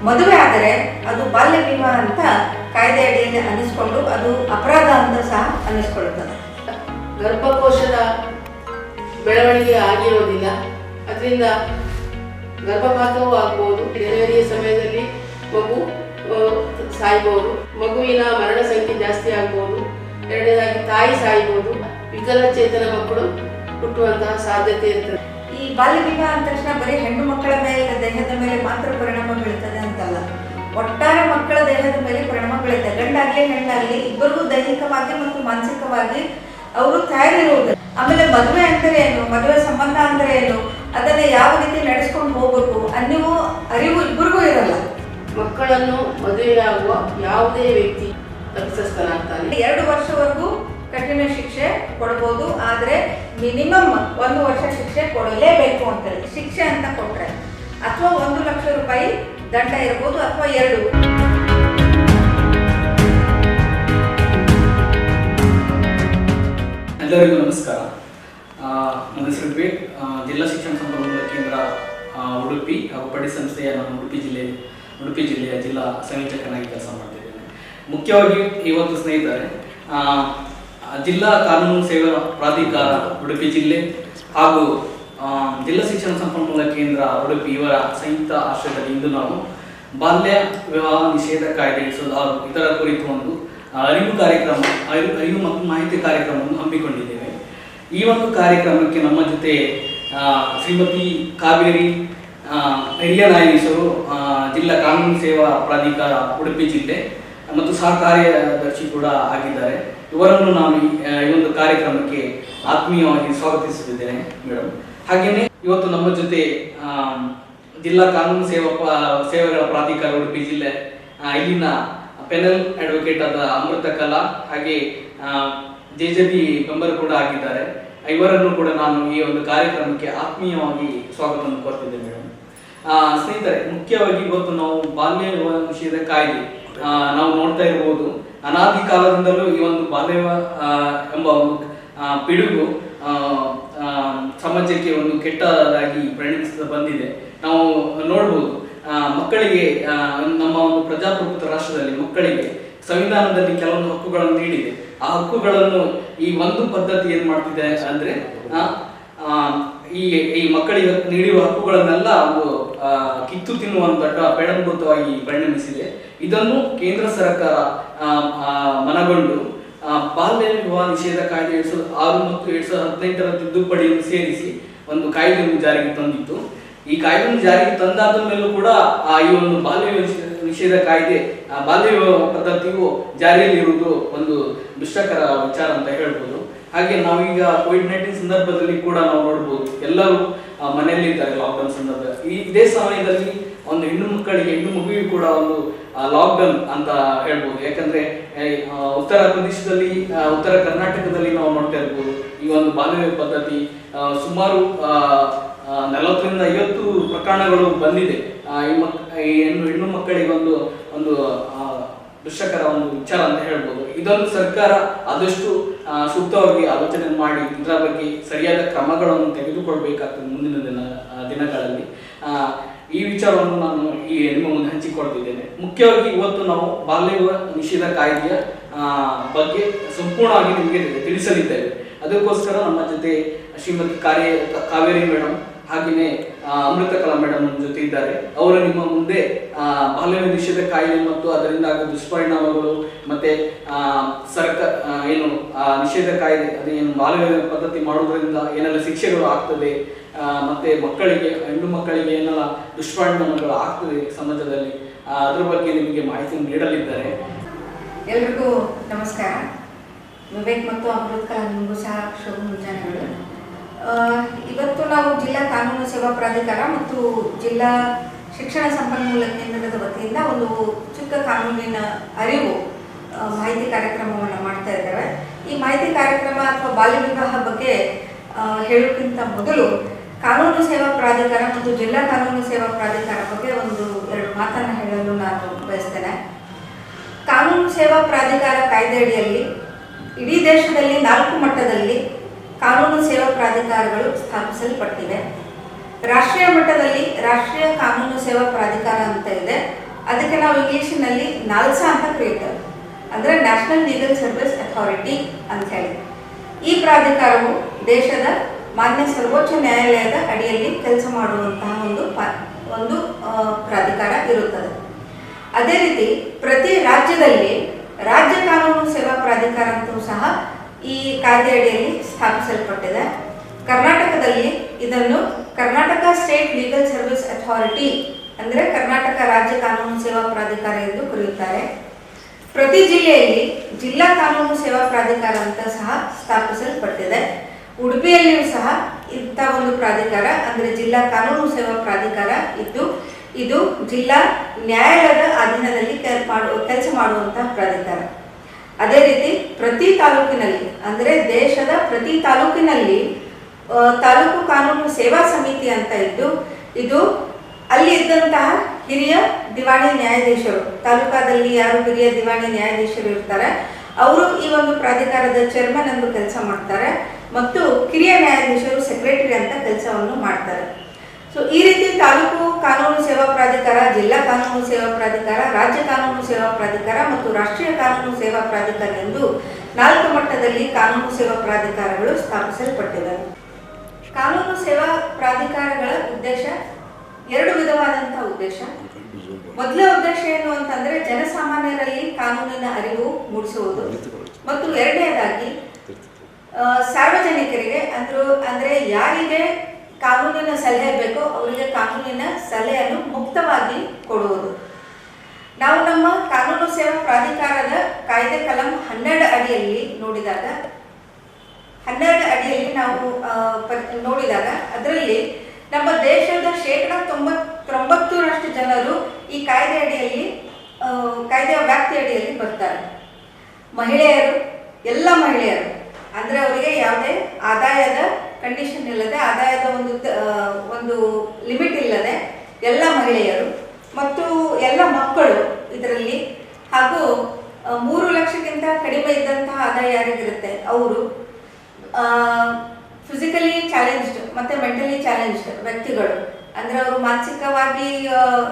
ಮದುವೆ ಆದರೆ ಅದು ಬಾಲ್ಯ ವಿವಾಹ ಅಂತ ಕಾಯ್ದೆ ಅಡಿಯಲ್ಲಿ ಅನ್ನಿಸ್ಕೊಂಡು ಅದು ಅಪರಾಧ ಅಂತ ಸಹ ಅನ್ನಿಸ್ಕೊಳ್ಳುತ್ತದೆ. ಗರ್ಭಕೋಶದ ಬೆಳವಣಿಗೆ ಆಗಿರೋದಿಲ್ಲ, ಅದರಿಂದ ಗರ್ಭಪಾತವೂ ಆಗ್ಬೋದು. ಡೆಲಿವರಿಯ ಸಮಯದಲ್ಲಿ ಮಗು ಸಾಯ್ಬೋದು, ಮಗುವಿನ ಮರಣ ಸಂಖ್ಯೆ ಜಾಸ್ತಿ ಆಗ್ಬೋದು. ಎರಡನೇದಾಗಿ ತಾಯಿ ಸಾಯ್ಬೋದು, ವಿಕಲಚೇತನ ಮಕ್ಕಳು ಹುಟ್ಟುವಂತಹ ಸಾಧ್ಯತೆ ಇರ್ತದೆ. ಈ ಬಾಲ್ಯ ವಿವಾಹ ಅಂದ ತಕ್ಷಣ ಬರೀ ಹೆಣ್ಣು ಮಕ್ಕಳ ಮೇಲೆ, ದೇಹದ ಮೇಲೆ ಮಾತ್ರ ಪರಿಣಾಮ ಬೀಳ್ತದೆ ಅಂತಲ್ಲ, ಒಟ್ಟಾರೆ ಮಕ್ಕಳ ದೇಹದ ಮೇಲೆ ಪರಿಣಾಮ ಬೀಳುತ್ತೆ. ಗಂಡಾಗ್ಲಿ ಹೆಣ್ಣಾಗ್ಲಿ ಇಬ್ಬರಿಗೂ ದೈಹಿಕವಾಗಿ ಮತ್ತು ಮಾನಸಿಕವಾಗಿ ಅವರು ತಯಾರಿರುವುದು. ಆಮೇಲೆ ಮದುವೆ ಅಂದರೆ ಏನು, ಮದುವೆ ಸಂಬಂಧ ಅಂದರೆ ಏನು, ಅದನ್ನ ಯಾವ ರೀತಿ ನಡೆಸ್ಕೊಂಡು ಹೋಗ್ಬೇಕು ಅನ್ನುವ ಅರಿವು ಇಬ್ಬರಿಗೂ ಇರಲ್ಲ. ಮಕ್ಕಳನ್ನು ಮದುವೆಯಾಗುವ ಯಾವುದೇ ವ್ಯಕ್ತಿ ತಪ್ಪಿತಸ್ಥನಾಗ್ತಾನೆ. 2 ವರ್ಷವರೆಗೂ ಕಠಿಣ ಶಿಕ್ಷೆ ಕೊಡ್ಬೋದು, ಆದರೆ ಮಿನಿಮಮ್ 1 ವರ್ಷ ಶಿಕ್ಷೆ ಕೊಡಲೇಬೇಕು ಅಂತೇಳಿ ಶಿಕ್ಷೆ ಅಂತ ಕೊಟ್ರೆ, ಅಥವಾ 1 ಲಕ್ಷ ರೂಪಾಯಿ ದಂಡ ಇರ್ಬೋದು, ಅಥವಾ 2. ಎಲ್ಲರಿಗೂ ನಮಸ್ಕಾರ. ನನ್ನ ಹೆಸರು ವಿವೇಕ್, ಜಿಲ್ಲಾ ಶಿಕ್ಷಣ ಸಂಪನ್ಮೂಲ ಕೇಂದ್ರ ಉಡುಪಿ ಹಾಗೂ ಪಡಿ ಸಂಸ್ಥೆಯ ನಾನು ಉಡುಪಿ ಜಿಲ್ಲೆಯ ಜಿಲ್ಲಾ ಸಂಯೋಜಕನಾಗಿ ಕೆಲಸ ಮಾಡ್ತಿದ್ದೇನೆ. ಮುಖ್ಯವಾಗಿ ಇವತ್ತು ಸ್ನೇಹಿತರೆ, ಜಿಲ್ಲಾ ಕಾನೂನು ಸೇವಾ ಪ್ರಾಧಿಕಾರ ಉಡುಪಿ ಜಿಲ್ಲೆ ಹಾಗೂ ಜಿಲ್ಲಾ ಶಿಕ್ಷಣ ಸಂಪನ್ಮೂಲ ಕೇಂದ್ರ ಉಡುಪಿ ಇವರ ಸಂಯುಕ್ತ ಆಶ್ರಯದಲ್ಲಿ ಇಂದು ನಾವು ಬಾಲ್ಯ ವಿವಾಹ ನಿಷೇಧ ಕಾಯ್ದೆ 2006 ಇದರ ಕುರಿತು ಒಂದು ಅರಿವು ಮತ್ತು ಮಾಹಿತಿ ಕಾರ್ಯಕ್ರಮವನ್ನು ಹಮ್ಮಿಕೊಂಡಿದ್ದೇವೆ. ಈ ಒಂದು ಕಾರ್ಯಕ್ರಮಕ್ಕೆ ನಮ್ಮ ಜೊತೆ ಶ್ರೀಮತಿ ಕಾವೇರಿ ಹಿರಿಯ ನ್ಯಾಯಾಧೀಶರು, ಜಿಲ್ಲಾ ಕಾನೂನು ಸೇವಾ ಪ್ರಾಧಿಕಾರ ಉಡುಪಿ ಜಿಲ್ಲೆ ಮತ್ತು ಸಹ ಕಾರ್ಯದರ್ಶಿ ಕೂಡ ಆಗಿದ್ದಾರೆ. ಇವರನ್ನು ನಾನು ಈ ಒಂದು ಕಾರ್ಯಕ್ರಮಕ್ಕೆ ಆತ್ಮೀಯವಾಗಿ ಸ್ವಾಗತಿಸುತ್ತಿದ್ದೇನೆ ಮೇಡಮ್. ಹಾಗೆಯೇ ಇವತ್ತು ನಮ್ಮ ಜೊತೆ ಜಿಲ್ಲಾ ಕಾನೂನು ಸೇವೆಗಳ ಪ್ರಾಧಿಕಾರ ಉಡುಪಿ ಜಿಲ್ಲೆ ಇಲ್ಲಿನ ಪೆನಲ್ ಅಡ್ವೊಕೇಟ್ ಆದ ಅಮೃತ ಕಲಾ ಹಾಗೆ JJB ಮೆಂಬರ್ ಕೂಡ ಆಗಿದ್ದಾರೆ. ಇವರನ್ನು ಕೂಡ ನಾನು ಈ ಒಂದು ಕಾರ್ಯಕ್ರಮಕ್ಕೆ ಆತ್ಮೀಯವಾಗಿ ಸ್ವಾಗತವನ್ನು ಕೋರ್ತಿದ್ದೇನೆ ಮೇಡಮ್. ಸ್ನೇಹಿತರೆ, ಮುಖ್ಯವಾಗಿ ಇವತ್ತು ನಾವು ಬಾಲ್ಯ ವಿವಾಹ ನಿಷೇಧ ಕಾಯ್ದೆ ನಾವು ನೋಡ್ತಾ ಇರಬಹುದು. ಅನಾದಿ ಕಾಲದಿಂದಲೂ ಈ ಒಂದು ಬಾಲ್ಯ ಎಂಬ ಒಂದು ಪಿಡುಗು ಸಮಾಜಕ್ಕೆ ಒಂದು ಕೆಟ್ಟದಾಗಿ ಪರಿಣಮಿಸುತ್ತಾ ಬಂದಿದೆ. ನಾವು ನೋಡ್ಬೋದು, ಮಕ್ಕಳಿಗೆ ನಮ್ಮ ಒಂದು ಪ್ರಜಾಪ್ರಭುತ್ವ ರಾಷ್ಟ್ರದಲ್ಲಿ ಮಕ್ಕಳಿಗೆ ಸಂವಿಧಾನದಲ್ಲಿ ಕೆಲವೊಂದು ಹಕ್ಕುಗಳನ್ನು ನೀಡಿದೆ. ಆ ಹಕ್ಕುಗಳನ್ನು ಈ ಒಂದು ಪದ್ಧತಿ ಏನ್ ಮಾಡ್ತಿದೆ ಅಂದ್ರೆ ಈ ಮಕ್ಕಳಿಗೆ ನೀಡಿರುವ ಹಕ್ಕುಗಳನ್ನೆಲ್ಲ ಒಂದು ಕಿತ್ತು ತಿನ್ನುವಂತ ಪೇಡಂಭೂತವಾಗಿ ಪರಿಣಮಿಸಿದೆ. ಇದನ್ನು ಕೇಂದ್ರ ಸರ್ಕಾರ ಮನಗೊಂಡು ಬಾಲ್ಯ ವಿವಾಹ ನಿಷೇಧ ಕಾಯ್ದೆ 2006 ಮತ್ತು 2018ರ ತಿದ್ದುಪಡಿಯನ್ನು ಸೇರಿಸಿ ಒಂದು ಕಾಯ್ದೆಯನ್ನು ಜಾರಿಗೆ ತಂದಿತ್ತು. ಈ ಕಾಯ್ದೆಯನ್ನು ಜಾರಿಗೆ ತಂದಾದ ಮೇಲೂ ಕೂಡ ಈ ಒಂದು ಬಾಲ್ಯ ನಿಷೇಧ ಕಾಯ್ದೆ, ಬಾಲ್ಯ ವಿವಾಹ ಪದ್ಧತಿಯು ಜಾರಿಯಲ್ಲಿ ಇರುವುದು ಒಂದು ದುಷ್ಟಕರ ವಿಚಾರ ಅಂತ ಹೇಳ್ಬೋದು. ಹಾಗೆ ನಾವೀಗ COVID-19 ಸಂದರ್ಭದಲ್ಲಿ ಕೂಡ ನಾವು ನೋಡ್ಬೋದು, ಎಲ್ಲರೂ ಮನೆಯಲ್ಲಿ ಇದ್ದಾರೆ ಲಾಕ್ಡೌನ್ ಸಂದರ್ಭ. ಇದೇ ಸಮಯದಲ್ಲಿ ಒಂದು ಹೆಣ್ಣು ಮಗುವಿಗೆ ಕೂಡ ಒಂದು ಲಾಕ್ಡೌನ್ ಅಂತ ಹೇಳ್ಬೋದು. ಯಾಕಂದ್ರೆ ಉತ್ತರ ಪ್ರದೇಶದಲ್ಲಿ, ಉತ್ತರ ಕರ್ನಾಟಕದಲ್ಲಿ ನಾವು ನೋಡ್ತಾ ಇರ್ಬೋದು, ಈ ಒಂದು ಬಾಲ್ಯ ವಿವಾಹ ಪದ್ಧತಿ ಸುಮಾರು 40ರಿಂದ 50 ಪ್ರಕರಣಗಳು ಬಂದಿದೆ. ಈ ಹೆಣ್ಣು ಮಕ್ಕಳಿಗೆ ಒಂದು ದುಷ್ಟಕರ ಒಂದು ವಿಚಾರ ಅಂತ ಹೇಳ್ಬೋದು. ಇದನ್ನು ಸರ್ಕಾರ ಆದಷ್ಟು ಸೂಕ್ತವಾಗಿ ಆಲೋಚನೆ ಮಾಡಿ ಇದರ ಬಗ್ಗೆ ಸರಿಯಾದ ಕ್ರಮಗಳನ್ನು ತೆಗೆದುಕೊಳ್ಬೇಕಾಗ್ತದೆ ಮುಂದಿನ ದಿನಗಳಲ್ಲಿ. ಈ ವಿಚಾರವನ್ನು ನಾನು ನಿಮ್ಮ ಮುಂದೆ ಹಂಚಿಕೊಳ್ತಿದ್ದೇನೆ. ಮುಖ್ಯವಾಗಿ ಇವತ್ತು ನಾವು ಬಾಲ್ಯ ವಿವಾಹ ನಿಷೇಧ ಕಾಯ್ದೆಯ ಬಗ್ಗೆ ಸಂಪೂರ್ಣವಾಗಿ ನಿಮಗೆ ತಿಳಿಸಲಿದ್ದೇವೆ. ಅದಕ್ಕೋಸ್ಕರ ನಮ್ಮ ಜೊತೆ ಶ್ರೀಮತಿ ಕಾವೇರಿ ಮೇಡಮ್ ಹಾಗೆಯೇ ಅಮೃತ ಕಲಾ ಮೇಡಮ್ ನಮ್ಮ ಜೊತೆ ಇದ್ದಾರೆ. ಅವರು ನಿಮ್ಮ ಮುಂದೆ ಬಾಲ್ಯ ನಿಷೇಧ ಕಾಯ್ದೆ ಮತ್ತು ಅದರಿಂದ ಆಗುವ ದುಷ್ಪರಿಣಾಮಗಳು ಮತ್ತೆ ಏನು ನಿಷೇಧ ಕಾಯ್ದೆ ಅದೇನು ಬಾಲ್ಯ ಪದ್ಧತಿ ಮಾಡುವುದರಿಂದ ಏನೆಲ್ಲ ಶಿಕ್ಷೆಗಳು ಆಗ್ತದೆ, ಮತ್ತೆ ಹೆಣ್ಣು ಮಕ್ಕಳಿಗೆ ಏನೆಲ್ಲ ದುಷ್ಪರಿಣಾಮಗಳು ಆಗ್ತದೆ ಸಮಾಜದಲ್ಲಿ, ಅದ್ರ ಬಗ್ಗೆ ನಿಮಗೆ ಮಾಹಿತಿಯನ್ನು ನೀಡಲಿದ್ದಾರೆ. ಎಲ್ರಿಗೂ ನಮಸ್ಕಾರ. ವಿವೇಕ್ ಮತ್ತು ಅಮೃತ ಕಲಾ ನಿಮಗೂ ಸಹ ಶುಭ ಮುಂಜಾನೆಗಳು. ಇವತ್ತು ನಾವು ಜಿಲ್ಲಾ ಕಾನೂನು ಸೇವಾ ಪ್ರಾಧಿಕಾರ ಮತ್ತು ಜಿಲ್ಲಾ ಶಿಕ್ಷಣ ಸಂಪನ್ಮೂಲ ಕೇಂದ್ರದ ವತಿಯಿಂದ ಒಂದು ಚಿಕ್ಕ ಕಾನೂನಿನ ಅರಿವು ಮಾಹಿತಿ ಕಾರ್ಯಕ್ರಮವನ್ನು ಮಾಡ್ತಾ ಇದ್ದೇವೆ. ಈ ಮಾಹಿತಿ ಕಾರ್ಯಕ್ರಮ ಅಥವಾ ಬಾಲ್ಯ ವಿವಾಹ ಬಗ್ಗೆ ಹೇಳೋಕ್ಕಿಂತ ಮೊದಲು ಕಾನೂನು ಸೇವಾ ಪ್ರಾಧಿಕಾರ ಮತ್ತು ಜಿಲ್ಲಾ ಕಾನೂನು ಸೇವಾ ಪ್ರಾಧಿಕಾರ ಬಗ್ಗೆ 1-2 ಮಾತನ್ನು ಹೇಳಲು ನಾನು ಬಯಸ್ತೇನೆ. ಕಾನೂನು ಸೇವಾ ಪ್ರಾಧಿಕಾರ ಕಾಯ್ದೆ ಅಡಿಯಲ್ಲಿ ಇಡೀ ದೇಶದಲ್ಲಿ 4 ಮಟ್ಟದಲ್ಲಿ ಕಾನೂನು ಸೇವಾ ಪ್ರಾಧಿಕಾರಗಳು ಸ್ಥಾಪಿಸಲ್ಪಟ್ಟಿವೆ. ರಾಷ್ಟ್ರೀಯ ಮಟ್ಟದಲ್ಲಿ ರಾಷ್ಟ್ರೀಯ ಕಾನೂನು ಸೇವಾ ಪ್ರಾಧಿಕಾರ ಅಂತ ಇದೆ. ಅದಕ್ಕೆ ನಾವು ಇಂಗ್ಲೀಷಿನಲ್ಲಿ ನಾಲ್ಸಾ ಅಂತ ಕರೀತೇವೆ, ಅಂದರೆ ನ್ಯಾಷನಲ್ ಲೀಗಲ್ ಸರ್ವಿಸ್ ಅಥಾರಿಟಿ ಅಂತ ಹೇಳಿ. ಈ ಪ್ರಾಧಿಕಾರವು ದೇಶದ ಮಾನ್ಯ ಸರ್ವೋಚ್ಚ ನ್ಯಾಯಾಲಯದ ಅಡಿಯಲ್ಲಿ ಕೆಲಸ ಮಾಡುವಂತಹ ಒಂದು ಪ್ರಾಧಿಕಾರ ಇರುತ್ತದೆ. ಅದೇ ರೀತಿ ಪ್ರತಿ ರಾಜ್ಯದಲ್ಲಿ ರಾಜ್ಯ ಕಾನೂನು ಸೇವಾ ಪ್ರಾಧಿಕಾರ ಅಂತೂ ಸಹ ಈ ಕಾಯ್ದೆ ಅಡಿಯಲ್ಲಿ ಸ್ಥಾಪಿಸಲ್ಪಟ್ಟಿದೆ. ಕರ್ನಾಟಕದಲ್ಲಿ ಇದನ್ನು Karnataka state legal service authority ಅಂದರೆ ಕರ್ನಾಟಕ ರಾಜ್ಯ ಕಾನೂನು ಸೇವಾ ಪ್ರಾಧಿಕಾರ ಎಂದು ಕರೆಯುತ್ತಾರೆ. ಪ್ರತಿ ಜಿಲ್ಲೆಯಲ್ಲಿ ಜಿಲ್ಲಾ ಕಾನೂನು ಸೇವಾ ಪ್ರಾಧಿಕಾರ ಅಂತ ಸಹ ಸ್ಥಾಪಿಸಲ್ಪಟ್ಟಿದೆ. ಉಡುಪಿಯಲ್ಲಿಯೂ ಸಹ ಇಂಥ ಒಂದು ಪ್ರಾಧಿಕಾರ ಅಂದರೆ ಜಿಲ್ಲಾ ಕಾನೂನು ಸೇವಾ ಪ್ರಾಧಿಕಾರ ಇದ್ದು ಇದು ಜಿಲ್ಲಾ ನ್ಯಾಯಾಲಯದ ಅಧೀನದಲ್ಲಿ ಕೆಲಸ ಮಾಡುವಂತಹ ಪ್ರಾಧಿಕಾರ. ಅದೇ ರೀತಿ ಪ್ರತಿ ತಾಲೂಕಿನಲ್ಲಿ ಅಂದರೆ ದೇಶದ ಪ್ರತಿ ತಾಲೂಕಿನಲ್ಲಿ ತಾಲೂಕು ಕಾನೂನು ಸೇವಾ ಸಮಿತಿ ಅಂತ ಇದ್ದು ಇದು ಅಲ್ಲಿ ಇದ್ದಂತಹ ಹಿರಿಯ ದಿವಾಣಿ ನ್ಯಾಯಾಧೀಶರು, ತಾಲೂಕಾದಲ್ಲಿ ಯಾರು ಹಿರಿಯ ದಿವಾಣಿ ನ್ಯಾಯಾಧೀಶರು ಇರ್ತಾರೆ ಅವರು ಈ ಒಂದು ಪ್ರಾಧಿಕಾರದ ಚೇರ್ಮನ್ ಎಂದು ಕೆಲಸ ಮಾಡ್ತಾರೆ ಮತ್ತು ಕಿರಿಯ ನ್ಯಾಯಾಧೀಶರು ಸೆಕ್ರೆಟರಿ ಅಂತ ಕೆಲಸವನ್ನು ಮಾಡ್ತಾರೆ. ಸೊ ಈ ರೀತಿ ತಾಲೂಕು ಕಾನೂನು ಸೇವಾ ಪ್ರಾಧಿಕಾರ, ಜಿಲ್ಲಾ ಕಾನೂನು ಸೇವಾ ಪ್ರಾಧಿಕಾರ, ರಾಜ್ಯ ಕಾನೂನು ಸೇವಾ ಪ್ರಾಧಿಕಾರ ಮತ್ತು ರಾಷ್ಟ್ರೀಯ ಕಾನೂನು ಸೇವಾ ಪ್ರಾಧಿಕಾರ ಎಂದು 4 ಮಟ್ಟದಲ್ಲಿ ಕಾನೂನು ಸೇವಾ ಪ್ರಾಧಿಕಾರಗಳು ಸ್ಥಾಪಿಸಲ್ಪಟ್ಟಿವೆ. ಕಾನೂನು ಸೇವಾ ಪ್ರಾಧಿಕಾರಗಳ ಉದ್ದೇಶ 2 ವಿಧವಾದಂತಹ ಉದ್ದೇಶ. ಮೊದಲ ಉದ್ದೇಶ ಏನು ಅಂತಂದ್ರೆ ಜನಸಾಮಾನ್ಯರಲ್ಲಿ ಕಾನೂನಿನ ಅರಿವು ಮೂಡಿಸುವುದು ಮತ್ತು ಎರಡನೇದಾಗಿ ಸಾರ್ವಜನಿಕರಿಗೆ ಅಂದ್ರೆ ಯಾರಿಗೆ ಕಾನೂನಿನ ಸಲಹೆ ಬೇಕೋ ಅವರಿಗೆ ಕಾನೂನಿನ ಸಲಹೆಯನ್ನು ಮುಕ್ತವಾಗಿ ಕೊಡುವುದು. ನಾವು ನಮ್ಮ ಕಾನೂನು ಸೇವಾ ಪ್ರಾಧಿಕಾರದ ಕಾಯ್ದೆ ಕಲಂ 12 ಅಡಿಯಲ್ಲಿ ನೋಡಿದಾಗ 12 ಅಡಿಯಲ್ಲಿ ನಾವು ನೋಡಿದಾಗ ಅದರಲ್ಲಿ ನಮ್ಮ ದೇಶದ 99% ಜನರು ಈ ಕಾಯ್ದೆ ಅಡಿಯಲ್ಲಿ ಕಾಯ್ದೆಯ ವ್ಯಾಪ್ತಿ ಅಡಿಯಲ್ಲಿ ಬರ್ತಾರೆ. ಮಹಿಳೆಯರು, ಎಲ್ಲ ಮಹಿಳೆಯರು ಅಂದರೆ ಅವರಿಗೆ ಯಾವುದೇ ಆದಾಯದ ಕಂಡೀಷನ್ ಇಲ್ಲದೆ, ಆದಾಯದ ಒಂದು ಲಿಮಿಟ್ ಇಲ್ಲದೆ ಎಲ್ಲ ಮಹಿಳೆಯರು ಮತ್ತು ಎಲ್ಲ ಮಕ್ಕಳು ಇದರಲ್ಲಿ, ಹಾಗೂ 3 ಲಕ್ಷಕ್ಕಿಂತ ಕಡಿಮೆ ಇದ್ದಂತಹ ಆದಾಯ ಯಾರಿಗಿರುತ್ತೆ ಅವರು, ಫಿಸಿಕಲಿ ಚಾಲೆಂಜ್ಡ್ ಮತ್ತು ಮೆಂಟಲಿ ಚಾಲೆಂಜ್ಡ್ ವ್ಯಕ್ತಿಗಳು ಅಂದರೆ ಅವರು ಮಾನಸಿಕವಾಗಿ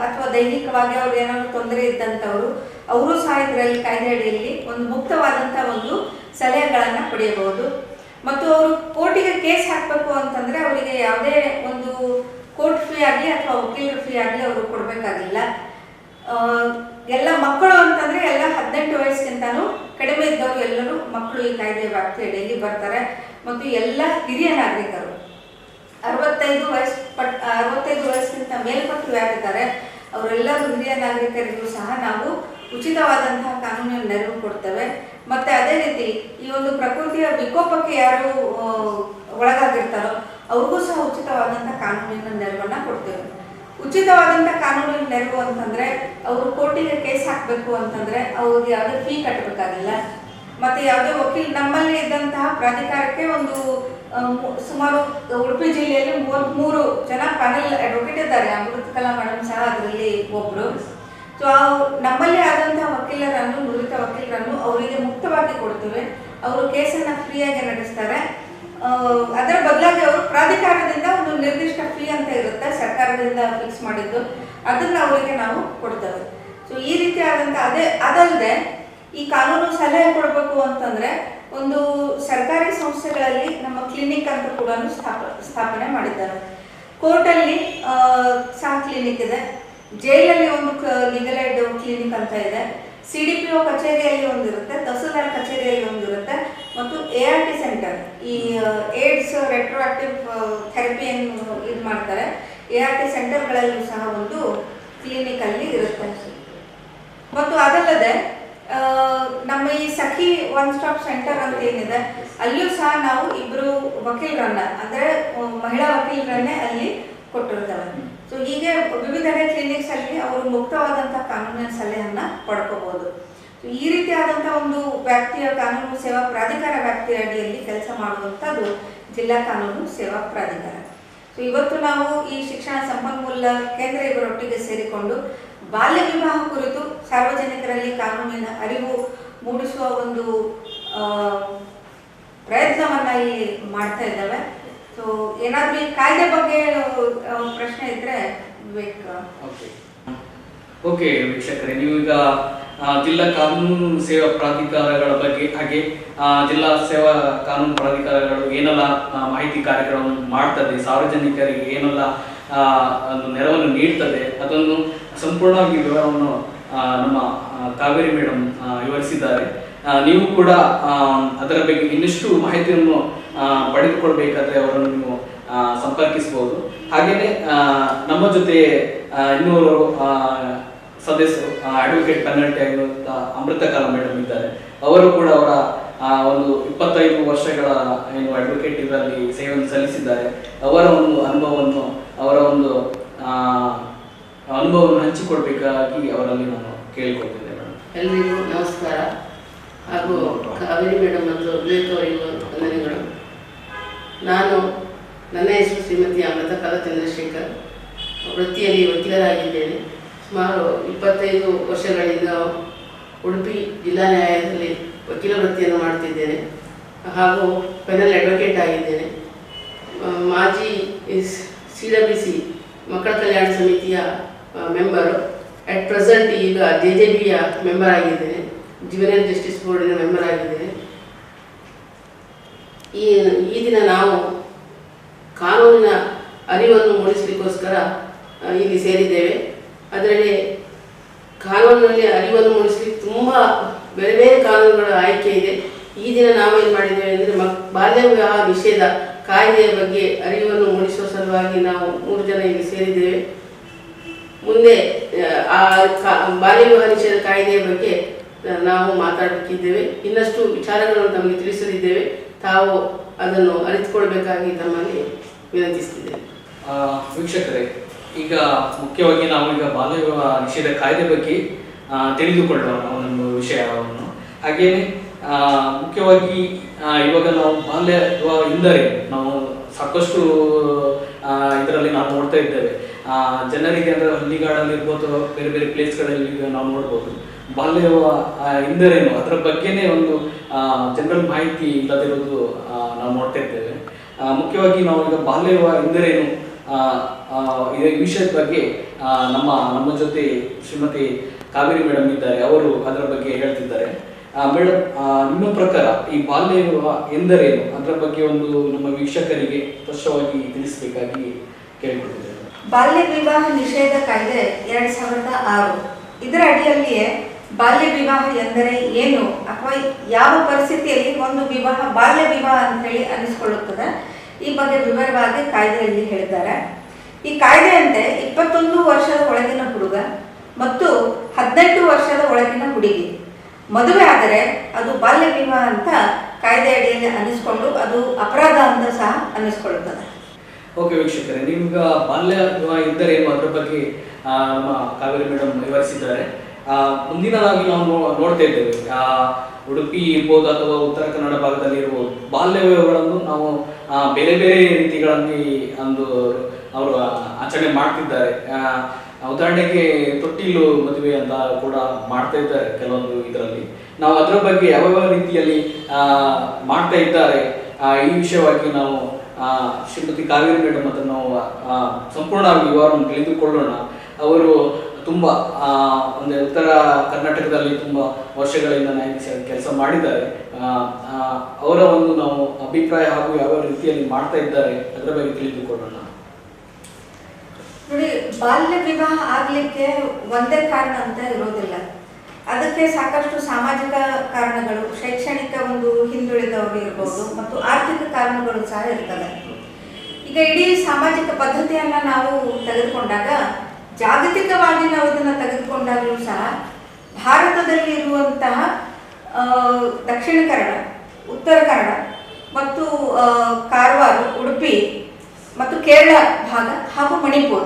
ಅಥವಾ ದೈಹಿಕವಾಗಿ ಅವ್ರು ಏನಾದರೂ ತೊಂದರೆ ಇದ್ದಂಥವರು ಅವರು ಸಹ ಇದರಲ್ಲಿ ಕಾಯ್ದೆ ಅಡಿಯಲ್ಲಿ ಒಂದು ಮುಕ್ತವಾದಂಥ ಒಂದು ಸಲಹೆಗಳನ್ನು ಪಡೆಯಬಹುದು. ಮತ್ತು ಅವರು ಕೋರ್ಟಿಗೆ ಕೇಸ್ ಹಾಕಬೇಕು ಅಂತಂದರೆ ಅವರಿಗೆ ಯಾವುದೇ ಒಂದು ಕೋರ್ಟ್ ಫೀ ಆಗಲಿ ಅಥವಾ ವಕೀಲರ ಫೀ ಆಗಲಿ ಅವರು ಕೊಡಬೇಕಾಗಿಲ್ಲ. ಎಲ್ಲ ಮಕ್ಕಳು ಅಂತಂದರೆ ಎಲ್ಲ 18 ವಯಸ್ಸಿಗಿಂತನೂ ಕಡಿಮೆ ಇದ್ದವರು ಎಲ್ಲರೂ ಮಕ್ಕಳು ಈ ಕಾಯ್ದೆ ವ್ಯಾಪ್ತಿ ಅಡಿಯಲ್ಲಿ ಬರ್ತಾರೆ. ಮತ್ತು ಎಲ್ಲ ಹಿರಿಯ ನಾಗರಿಕರು 65 ವಯಸ್ಸಿಗಿಂತ ಮೇಲ್ಪಟ್ಟು ಯಾರಿದ್ದಾರೆ ಅವರೆಲ್ಲರೂ ಹಿರಿಯ ನಾಗರಿಕರಿಗೂ ಸಹ ನಾವು ಉಚಿತವಾದಂತಹ ಕಾನೂನಿನ ನೆರವು ಕೊಡ್ತೇವೆ. ಮತ್ತು ಅದೇ ರೀತಿ ಈ ಒಂದು ಪ್ರಕೃತಿಯ ವಿಕೋಪಕ್ಕೆ ಯಾರು ಒಳಗಾಗಿರ್ತಾರೋ ಅವ್ರಿಗೂ ಸಹ ಉಚಿತವಾದಂಥ ಕಾನೂನಿನ ನೆರವನ್ನು ಕೊಡ್ತೇವೆ. ಉಚಿತವಾದಂಥ ಕಾನೂನಿನ ನೆರವು ಅಂತಂದರೆ ಅವರು ಕೋರ್ಟಿಗೆ ಕೇಸ್ ಹಾಕಬೇಕು ಅಂತಂದರೆ ಅವ್ರಿಗೆ ಯಾವುದೇ ಫೀ ಕಟ್ಟಬೇಕಾಗಿಲ್ಲ. ಮತ್ತು ಯಾವುದೇ ವಕೀಲ ನಮ್ಮಲ್ಲಿ ಇದ್ದಂತಹ ಪ್ರಾಧಿಕಾರಕ್ಕೆ ಒಂದು ಸುಮಾರು ಉಡುಪಿ ಜಿಲ್ಲೆಯಲ್ಲಿ 33 ಜನ ಪ್ಯಾನಲ್ ಅಡ್ವೊಕೇಟ್ ಇದ್ದಾರೆ. ಅಮೃತ ಕಲಾ ಮೇಡಮ್ ಸಹ ಅದರಲ್ಲಿ ಒಬ್ಬರು. ಸೊ ನಮ್ಮಲ್ಲಿ ಆದಂತಹ ವಕೀಲರನ್ನು, ನುರಿತ ವಕೀಲರನ್ನು ಅವರಿಗೆ ಮುಕ್ತವಾಗಿ ಕೊಡ್ತೇವೆ. ಅವರು ಕೇಸನ್ನು ಫ್ರೀಯಾಗಿ ನಡೆಸ್ತಾರೆ. ಅದರ ಬದಲಾಗಿ ಅವರು ಪ್ರಾಧಿಕಾರದಿಂದ ಒಂದು ನಿರ್ದಿಷ್ಟ ಫೀ ಅಂತ ಇರುತ್ತೆ, ಸರ್ಕಾರದಿಂದ ಫಿಕ್ಸ್ ಮಾಡಿದ್ದು, ಅದನ್ನು ಅವರಿಗೆ ನಾವು ಕೊಡ್ತೇವೆ. ಸೊ ಈ ರೀತಿ ಆದಂಥ ಅದಲ್ಲದೆ ಈ ಕಾನೂನು ಸಲಹೆ ಕೊಡಬೇಕು ಅಂತಂದರೆ ಒಂದು ಸರ್ಕಾರಿ ಸಂಸ್ಥೆಗಳಲ್ಲಿ ನಮ್ಮ ಕ್ಲಿನಿಕ್ ಅಂತ ಕೂಡ ಸ್ಥಾಪನೆ ಮಾಡಿದ್ದಾರೆ. ಕೋರ್ಟಲ್ಲಿ ಸಹ ಕ್ಲಿನಿಕ್ ಇದೆ, ಜೈಲಲ್ಲಿ ಒಂದು ಲೀಗಲ್ ಏಡ್ ಕ್ಲಿನಿಕ್ ಅಂತ ಇದೆ, CDPO ಕಚೇರಿಯಲ್ಲಿ ಒಂದಿರುತ್ತೆ, ತಹಸೀಲ್ದಾರ್ ಕಚೇರಿಯಲ್ಲಿ ಒಂದಿರುತ್ತೆ, ಮತ್ತು ART ಸೆಂಟರ್, ಈ ಏಡ್ಸ್ ರೆಟ್ರೋಆಕ್ಟಿವ್ ಥೆರಪಿ ಇದು ಮಾಡ್ತಾರೆ, ART ಸೆಂಟರ್ಗಳಲ್ಲೂ ಸಹ ಒಂದು ಕ್ಲಿನಿಕಲ್ಲಿ ಇರುತ್ತೆ. ಮತ್ತು ಅದಲ್ಲದೆ ನಮ್ಮ ಈ ಸಖಿ ಒನ್ ಸ್ಟಾಪ್ ಸೆಂಟರ್ ಅಂತ ಏನಿದೆ ಅಲ್ಲಿಯೂ ಸಹ ನಾವು 2 ವಕೀಲರನ್ನ ಅಂದರೆ ಮಹಿಳಾ ವಕೀಲರನ್ನೇ ಅಲ್ಲಿ ಕೊಟ್ಟಿರ್ತೇವೆ. ಸೊ ಹೀಗೆ ವಿವಿಧೆಡೆ ಕ್ಲಿನಿಕ್ಸ್ ಅಲ್ಲಿ ಅವರು ಮುಕ್ತವಾದಂಥ ಕಾನೂನಿನ ಸಲಹೆಯನ್ನು ಪಡ್ಕೋಬಹುದು. ಈ ರೀತಿಯಾದಂಥ ಒಂದು ವ್ಯಾಪ್ತಿಯ ಕಾನೂನು ಸೇವಾ ಪ್ರಾಧಿಕಾರ ವ್ಯಾಪ್ತಿಯ ಅಡಿಯಲ್ಲಿ ಕೆಲಸ ಮಾಡುವಂಥದ್ದು ಜಿಲ್ಲಾ ಕಾನೂನು ಸೇವಾ ಪ್ರಾಧಿಕಾರ. ಸೊ ಇವತ್ತು ನಾವು ಈ ಶಿಕ್ಷಣ ಸಂಪನ್ಮೂಲ ಕೇಂದ್ರ ಇವರೊಟ್ಟಿಗೆ ಸೇರಿಕೊಂಡು ಬಾಲ್ಯ ವಿವಾಹ ಕುರಿತು ಸಾರ್ವಜನಿಕರಲ್ಲಿ ಕಾನೂನಿನ ಅರಿವು ಮೂಡಿಸುವ ಒಂದು ಪ್ರಯತ್ನವನ್ನು ಇಲ್ಲಿ ಮಾಡ್ತಾ ಇದ್ದಾವೆ. ಸೊ ಏನಾದರೂ ಈ ಕಾಯ್ದೆ ಬಗ್ಗೆ ಪ್ರಶ್ನೆ ಇದ್ದರೆ ವಿವೇಕ್. ಓಕೆ, ಓಕೆ ವೀಕ್ಷಕರೇ, ನೀವೀಗ ಜಿಲ್ಲಾ ಕಾನೂನು ಸೇವಾ ಪ್ರಾಧಿಕಾರಗಳ ಬಗ್ಗೆ ಹಾಗೆ ಜಿಲ್ಲಾ ಸೇವಾ ಕಾನೂನು ಪ್ರಾಧಿಕಾರಗಳು ಏನೆಲ್ಲ ಮಾಹಿತಿ ಕಾರ್ಯಕ್ರಮ ಮಾಡ್ತದೆ, ಸಾರ್ವಜನಿಕರಿಗೆ ಏನೆಲ್ಲ ಒಂದು ನೆರವನ್ನು ನೀಡ್ತದೆ, ಅದನ್ನು ಸಂಪೂರ್ಣವಾಗಿ ವಿವರವನ್ನು ನಮ್ಮ ಕಾವೇರಿ ಮೇಡಮ್ ವಿವರಿಸಿದ್ದಾರೆ. ನೀವು ಕೂಡ ಅದರ ಬಗ್ಗೆ ಇನ್ನಷ್ಟು ಮಾಹಿತಿಯನ್ನು ಪಡೆದುಕೊಳ್ಬೇಕಾದ್ರೆ ಅವರನ್ನು ನೀವು ಸಂಪರ್ಕಿಸಬಹುದು. ಹಾಗೆಯೇ ನಮ್ಮ ಜೊತೆ ಇನ್ನೂರು ಸದಸ್ಯರು ಅಡ್ವೊಕೇಟ್ ಪೆನಲ್ಟಿ ಆಗಿರುವಂಥ ಅಮೃತಕಲಾ ಮೇಡಮ್ ಇದ್ದಾರೆ. ಅವರು ಕೂಡ ಅವರ ಒಂದು 25 ವರ್ಷಗಳ ಏನು ಅಡ್ವೊಕೇಟ್ ಇದರಲ್ಲಿ ಸೇವೆಯನ್ನು ಸಲ್ಲಿಸಿದ್ದಾರೆ. ಅವರ ಒಂದು ಅನುಭವವನ್ನು ಹಂಚಿಕೊಳ್ಬೇಕಾಗಿ ಅವರಲ್ಲಿ ನಾನು ಕೇಳಿಕೊಳ್ತಿದ್ದೆ ಮೇಡಮ್. ಎಲ್ಲರಿಗೂ ನಮಸ್ಕಾರ ಹಾಗೂ ಕಾವೇರಿ ಮೇಡಮ್ ಮತ್ತು ವಿವೇಕ್ ಅವರಿಗೂ ವಂದನೆಗಳು. ನನ್ನ ಹೆಸರು ಶ್ರೀಮತಿ ಅಮೃತಕಲಾ ಚಂದ್ರಶೇಖರ್. ವೃತ್ತಿಯಲ್ಲಿ ವಕೀಲರಾಗಿದ್ದೇನೆ. ಸುಮಾರು 25 ವರ್ಷಗಳಿಂದ ಉಡುಪಿ ಜಿಲ್ಲಾ ನ್ಯಾಯಾಲಯದಲ್ಲಿ ವಕೀಲ ವೃತ್ತಿಯನ್ನು ಮಾಡ್ತಿದ್ದೇನೆ ಹಾಗೂ ಪೆನಲ್ ಅಡ್ವೊಕೇಟ್ ಆಗಿದ್ದೇನೆ. ಮಾಜಿ CWC ಮಕ್ಕಳ ಕಲ್ಯಾಣ ಸಮಿತಿಯ ಮೆಂಬರು. ಅಟ್ ಪ್ರೆಸೆಂಟ್ ಈಗ JJBಯ ಮೆಂಬರ್ ಆಗಿದ್ದೇನೆ. ಜುವೆನೈಲ್ ಜಸ್ಟಿಸ್ ಬೋರ್ಡಿನ ಮೆಂಬರ್ ಆಗಿದ್ದೇನೆ. ಈ ದಿನ ನಾವು ಕಾನೂನಿನ ಅರಿವನ್ನು ಮೂಡಿಸಲಿಕ್ಕೋಸ್ಕರ ಇಲ್ಲಿ ಸೇರಿದ್ದೇವೆ. ಅದರಲ್ಲಿ ಕಾನೂನಿನಲ್ಲಿ ಅರಿವನ್ನು ಮೂಡಿಸಲಿಕ್ಕೆ ತುಂಬ ಬೇರೆ ಬೇರೆ ಕಾನೂನುಗಳ ಆಯ್ಕೆ ಇದೆ. ಈ ದಿನ ನಾವೇನು ಮಾಡಿದ್ದೇವೆ ಅಂದರೆ ಬಾಲ್ಯ ವಿವಾಹ ನಿಷೇಧ ಕಾಯ್ದೆಯ ಬಗ್ಗೆ ಅರಿವನ್ನು ಮೂಡಿಸುವ ಸಲುವಾಗಿ ನಾವು 3 ಜನ ಇಲ್ಲಿ ಸೇರಿದ್ದೇವೆ. ಮುಂದೆ ಆ ಬಾಲ್ಯ ವಿವಾಹ ನಿಷೇಧ ಕಾಯ್ದೆಯ ಬಗ್ಗೆ ನಾವು ಮಾತಾಡಲಿಕ್ಕಿದ್ದೇವೆ. ಇನ್ನಷ್ಟು ವಿಚಾರಗಳನ್ನು ತಮಗೆ ತಿಳಿಸಲಿದ್ದೇವೆ. ತಾವು ಅದನ್ನು ಅರಿತುಕೊಳ್ಬೇಕಾಗಿ ತಮ್ಮಲ್ಲಿ ವಿನಂತಿಸ್ತಿದ್ದೇವೆ. ವೀಕ್ಷಕರೇ, ಈಗ ಮುಖ್ಯವಾಗಿ ನಾವು ಈಗ ಬಾಲ್ಯ ವಿವಾಹ ನಿಷೇಧ ಕಾಯ್ದೆ ಬಗ್ಗೆ ತಿಳಿದುಕೊಳ್ಳೋಣ ಒಂದೊಂದು ವಿಷಯವನ್ನು. ಹಾಗೆಯೇ ಮುಖ್ಯವಾಗಿ ಇವಾಗ ನಾವು ಬಾಲ್ಯ ವಿವಾಹ ಎಂದರೆ ನಾವು ಸಾಕಷ್ಟು ಇದರಲ್ಲಿ ನಾವು ನೋಡ್ತಾ ಇದ್ದೇವೆ. ಜನರಿಗೆ ಅಂದರೆ ಹಳ್ಳಿಗಾಡಲ್ಲಿರ್ಬೋದು, ಬೇರೆ ಬೇರೆ ಪ್ಲೇಸ್ಗಳಲ್ಲಿ ನಾವು ನೋಡ್ಬೋದು ಬಾಲ್ಯ ವಿವಾಹ ಎಂದರೇನು ಅದರ ಬಗ್ಗೆನೇ ಒಂದು ಜನರಲ್ ಮಾಹಿತಿ ಇಲ್ಲದಿರೋದು ನಾವು ನೋಡ್ತಾ ಇದ್ದೇವೆ. ಮುಖ್ಯವಾಗಿ ನಾವು ಈಗ ಬಾಲ್ಯ ವಿವಾಹ ಎಂದರೇನು ಈ ವಿಷಯದ ಬಗ್ಗೆ ನಮ್ಮ ಜೊತೆ ಶ್ರೀಮತಿ ಕಾವೇರಿ ಮೇಡಮ್ ಇದ್ದಾರೆ. ಅವರು ಅದರ ಬಗ್ಗೆ ಹೇಳ್ತಿದ್ದಾರೆ. ಮೇಡಮ್, ನಿಮ್ಮ ಪ್ರಕಾರ ಈ ಬಾಲ್ಯ ವಿವಾಹ ಎಂದರೇನು ಅದರ ಬಗ್ಗೆ ಒಂದು ನಮ್ಮ ವೀಕ್ಷಕರಿಗೆ ಸ್ಪಷ್ಟವಾಗಿ ತಿಳಿಸಬೇಕಾಗಿ ಕೇಳಿಕೊಳ್ತಿದ್ದೇವೆ. ಬಾಲ್ಯ ವಿವಾಹ ನಿಷೇಧ ಕಾಯ್ದೆ 2006 ಇದರ ಅಡಿಯಲ್ಲಿಯೇ ಬಾಲ್ಯ ವಿವಾಹ ಎಂದರೆ ಏನು ಅಥವಾ ಯಾವ ಪರಿಸ್ಥಿತಿಯಲ್ಲಿ ಒಂದು ವಿವಾಹ ಬಾಲ್ಯ ವಿವಾಹ ಅಂತ ಹೇಳಿ ಅನಿಸ್ಕೊಳ್ಳುತ್ತದೆ, ಈ ಬಗ್ಗೆ ವಿವರವಾಗಿ ಕಾಯ್ದೆಯಲ್ಲಿ ಹೇಳಿದ್ದಾರೆ. ಈ ಕಾಯ್ದೆಯಂತೆ 21 ವರ್ಷದ ಒಳಗಿನ ಹುಡುಗ ಮತ್ತು 18 ವರ್ಷದ ಒಳಗಿನ ಹುಡುಗಿ ಮದುವೆ ಆದರೆ ಅದು ಬಾಲ್ಯ ವಿವಾಹ ಅಂತ ಕಾಯ್ದೆ ಅಡಿಯಲ್ಲಿ ಅನಿಸ್ಕೊಂಡು ಅದು ಅಪರಾಧ ಅಂತ ಸಹ ಅನಿಸ್ಕೊಳ್ಳುತ್ತದೆ. ಓಕೆ ವೀಕ್ಷಕರೇ, ನೀವೀಗ ಬಾಲ್ಯ ವಿವಾಹ ಎಂದರೇನು ಅದರ ಬಗ್ಗೆ ನಮ್ಮ ಕಾವೇರಿ ಮೇಡಮ್ ವಿವರಿಸಿದ್ದಾರೆ. ಮುಂದಿನದಾಗಿ ನಾವು ನೋಡ್ತಾ ಇದ್ದೇವೆ, ಉಡುಪಿ ಇರ್ಬೋದು ಅಥವಾ ಉತ್ತರ ಕನ್ನಡ ಭಾಗದಲ್ಲಿ ಇರ್ಬೋದು, ಬಾಲ್ಯ ವಿವಾಹಗಳನ್ನು ನಾವು ಬೇರೆ ಬೇರೆ ರೀತಿಗಳಲ್ಲಿ ಅವರು ಆಚರಣೆ ಮಾಡ್ತಿದ್ದಾರೆ. ಉದಾಹರಣೆಗೆ ತೊಟ್ಟಿಲು ಮದುವೆ ಅಂತ ಕೂಡ ಮಾಡ್ತಾ ಇದ್ದಾರೆ ಕೆಲವೊಂದು ಇದರಲ್ಲಿ. ನಾವು ಅದರ ಬಗ್ಗೆ ಯಾವ ರೀತಿಯಲ್ಲಿ ಮಾಡ್ತಾ ಇದ್ದಾರೆ ಈ ವಿಷಯವಾಗಿ ನಾವು ಶ್ರೀಮತಿ ಕಾವೇರಿ ಮೇಡಮ್ ಅದನ್ನು ನಾವು ಸಂಪೂರ್ಣವಾಗಿ ವಿವರವನ್ನು ತಿಳಿದುಕೊಳ್ಳೋಣ. ಅವರು ತುಂಬ ಒಂದು ಉತ್ತರ ಕರ್ನಾಟಕದಲ್ಲಿ ತುಂಬ ವರ್ಷಗಳಿಂದ ನ್ಯಾಯಾಧೀಶ ಕೆಲಸ ಮಾಡಿದ್ದಾರೆ. ಅವರ ಒಂದು ನಾವು ಅಭಿಪ್ರಾಯ ಹಾಗೂ ಯಾವ ರೀತಿಯಲ್ಲಿ ಮಾಡ್ತಾ ಇದ್ದಾರೆ ಅದರ ಬಗ್ಗೆ ತಿಳಿದುಕೊಳ್ಳೋಣ. ನೋಡಿ, ಬಾಲ್ಯ ವಿವಾಹ ಆಗ್ಲಿಕ್ಕೆ ಒಂದೇ ಕಾರಣ ಅಂತ ಇರೋದಿಲ್ಲ. ಅದಕ್ಕೆ ಸಾಕಷ್ಟು ಸಾಮಾಜಿಕ ಕಾರಣಗಳು, ಶೈಕ್ಷಣಿಕ ಒಂದು ಹಿಂದುಳಿದವರು ಇರ್ಬೋದು ಮತ್ತು ಆರ್ಥಿಕ ಕಾರಣಗಳು ಸಹ ಇರ್ತವೆ. ಈಗ ಇಡೀ ಸಾಮಾಜಿಕ ಪದ್ಧತಿಯನ್ನ ನಾವು ತೆಗೆದುಕೊಂಡಾಗ, ಜಾಗತಿಕವಾಗಿ ನಾವು ಇದನ್ನು ತೆಗೆದುಕೊಂಡಾಗಲೂ ಸಹ ಭಾರತದಲ್ಲಿ ಇರುವಂತಹ ದಕ್ಷಿಣ ಕನ್ನಡ, ಉತ್ತರ ಕನ್ನಡ ಮತ್ತು ಕಾರವಾರ, ಉಡುಪಿ ಮತ್ತು ಕೇರಳ ಭಾಗ ಹಾಗೂ ಮಣಿಪುರ,